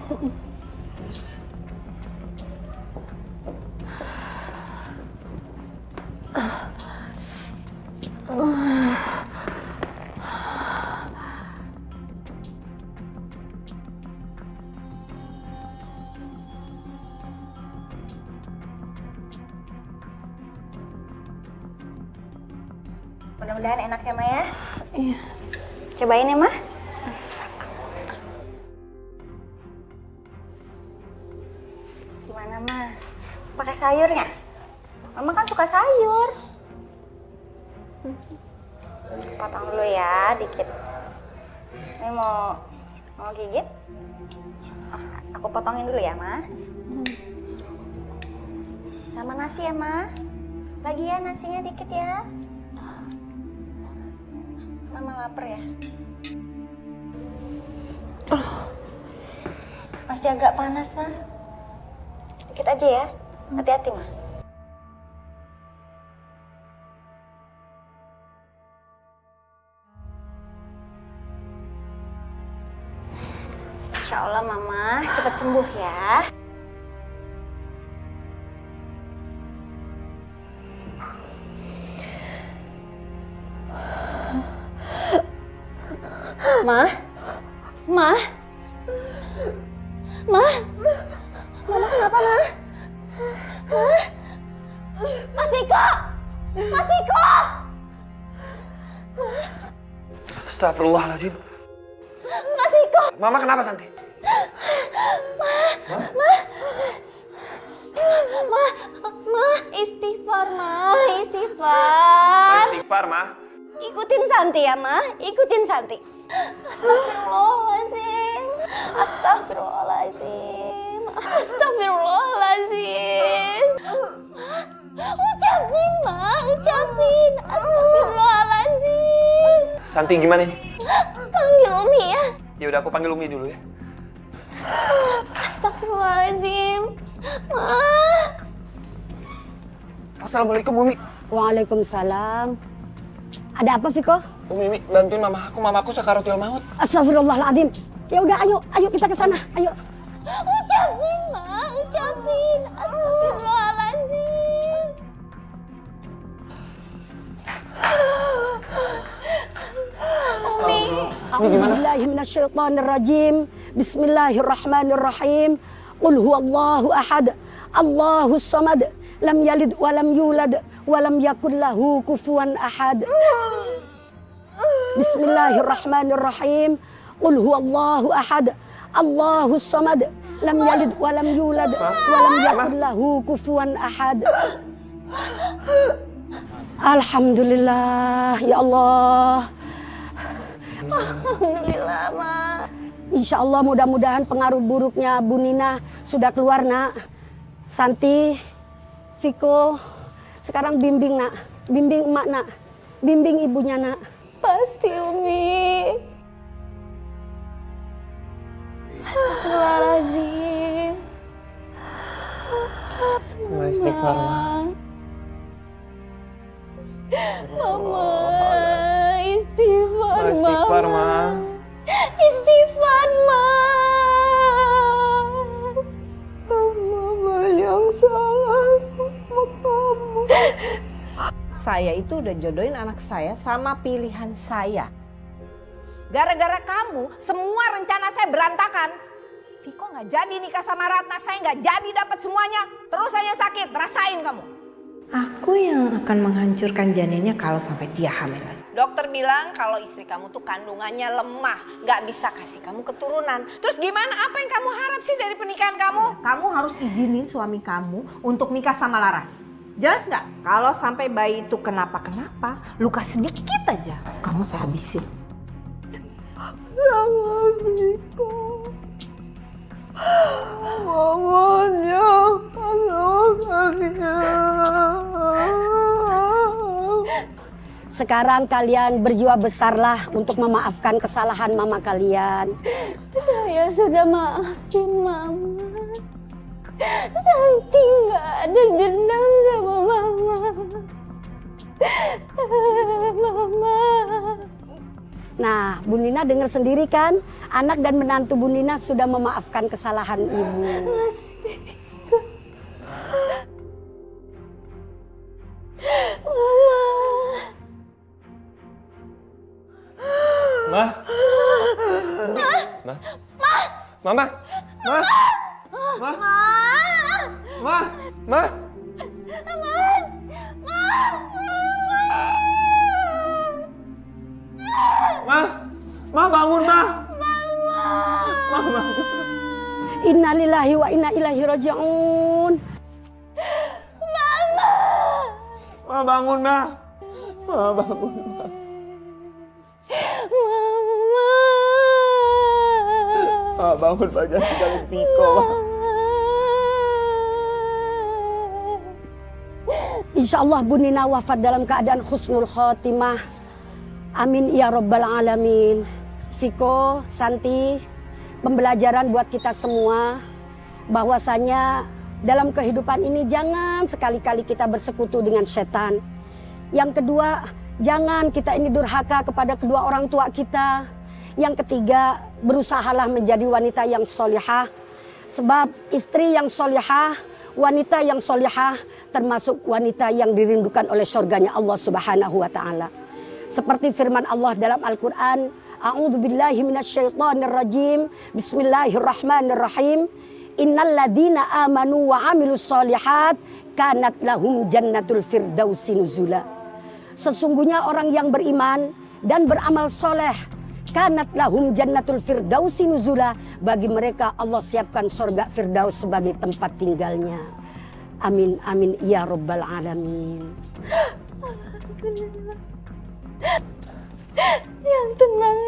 [SPEAKER 16] Mudah-mudahan enak ya, Ma ya. Iya. Cobain ya, Ma. Gimana, Ma? Pakai sayurnya? Mama kan suka sayur. Potong dulu ya, dikit. Ini mau gigit? Oh, aku potongin dulu ya, Ma. Sama nasi ya, Ma. Lagi ya nasinya dikit ya. Mama lapar ya. Masih agak panas, Ma. Dikit aja ya. Hati-hati, Ma. Insya Allah Mama cepat sembuh ya. Ma? Mama kenapa, Ma? Mas Viko! Mas Viko!
[SPEAKER 18] Astagfirullahaladzim.
[SPEAKER 16] Mas Viko!
[SPEAKER 18] Mama kenapa, Santi?
[SPEAKER 16] Istighfar, Ma. Istighfar,
[SPEAKER 18] Ma.
[SPEAKER 16] Ikutin Santi ya, Ma. Ikutin Santi. Astagfirullahaladzim. Astagfirullahaladzim. Astagfirullahaladzim. Ucapin, Ma. Ucapin. Astagfirullahaladzim.
[SPEAKER 18] Santi gimana nih?
[SPEAKER 16] Panggil Umi ya.
[SPEAKER 18] Ya udah aku panggil Umi dulu ya.
[SPEAKER 16] Astagfirullahaladzim. Ma.
[SPEAKER 18] Assalamualaikum Umi.
[SPEAKER 17] Waalaikumsalam. Ada apa, Viko?
[SPEAKER 18] Umi, bantuin mamaku sakaratul maut.
[SPEAKER 17] Astagfirullahaladzim. Ya udah, ayo kita ke sana. Ayo.
[SPEAKER 16] Ucapin, Ma. Ucapin. Astagfirullahaladzim. Umi.
[SPEAKER 17] A'udzubillahi minasyaitonirrajim. Bismillahirrahmanirrahim. Qul huwallahu ahad. Allahus samad. Lam yalid wa lam yulad wa lam yakul lahu kufuwan ahad. Bismillahirrahmanirrahim. Qul huwallahu ahad. Allahus samad. Lam yalid wa lam yulad wa lam yakul lahu kufuwan ahad. Alhamdulillah ya Allah.
[SPEAKER 16] Alhamdulillah, Ma.
[SPEAKER 17] Insya Allah mudah-mudahan pengaruh buruknya Bu Nina sudah keluar, Nak. Santi, Viko, sekarang bimbing, Nak. Bimbing emak, Nak. Bimbing ibunya, Nak.
[SPEAKER 16] Pasti, Umi. Astagfirullahaladzim.
[SPEAKER 18] Istighfar, Ma.
[SPEAKER 16] Mama, istighfar,
[SPEAKER 18] Istighfar, Ma.
[SPEAKER 16] Istighfar, Ma. Mama yang salah sama kamu.
[SPEAKER 2] Saya itu udah jodohin anak saya sama pilihan saya. Gara-gara kamu, semua rencana saya berantakan. Viko nggak jadi nikah sama Ratna, saya nggak jadi dapat semuanya. Terus saya sakit, rasain kamu.
[SPEAKER 12] Aku yang akan menghancurkan janinnya kalau sampai dia hamil lagi.
[SPEAKER 2] Dokter bilang kalau istri kamu tuh kandungannya lemah, nggak bisa kasih kamu keturunan. Terus gimana? Apa yang kamu harap sih dari pernikahan kamu? Kamu harus izinin suami kamu untuk nikah sama Laras. Jelas nggak? Kalau sampai bayi itu kenapa-kenapa, luka sedikit aja, kamu saya habisin.
[SPEAKER 16] Sama Viko. Mamanya
[SPEAKER 17] Sekarang kalian berjiwa besarlah untuk memaafkan kesalahan mama kalian.
[SPEAKER 16] Saya sudah maafin Mama. Santi nggak ada dendam sama Mama. Mama.
[SPEAKER 17] Nah, Bu Nina dengar sendiri kan, anak dan menantu Bu Nina sudah memaafkan kesalahan ibu.
[SPEAKER 18] Ma. Mama. Ma. Ma. Ma. Ma.
[SPEAKER 16] Mas.
[SPEAKER 18] Ma bangun, Ma. Ma bangun.
[SPEAKER 17] Innalillahi wa inna ilaihi raji'un.
[SPEAKER 18] Ma bangun, Ma. Ma bangun, Ma. Ma bangun, Ma, jangan tinggalin Viko, Ma.
[SPEAKER 17] Insya Allah Bu Nina wafat dalam keadaan husnul khotimah. Amin ya rabbal alamin. Viko, Santi, pembelajaran buat kita semua bahwasanya dalam kehidupan ini jangan sekali-kali kita bersekutu dengan setan. Yang kedua, jangan kita ini durhaka kepada kedua orang tua kita. Yang ketiga, berusahalah menjadi wanita yang solihah. Sebab istri yang solihah, wanita yang solihah termasuk wanita yang dirindukan oleh surganya Allah Subhanahu wa taala. Seperti firman Allah dalam Al-Qur'an, A'udzubillahi minasyaitonirrajim. Bismillahirrahmanirrahim. Innal ladzina amanu wa 'amilus sholihat kanat lahum jannatul firdausi nuzula. Sesungguhnya orang yang beriman dan beramal soleh, kanat lahum jannatul firdausi nuzula, bagi mereka Allah siapkan surga firdaus sebagai tempat tinggalnya. Amin amin ya rabbal alamin.
[SPEAKER 16] Yang tenang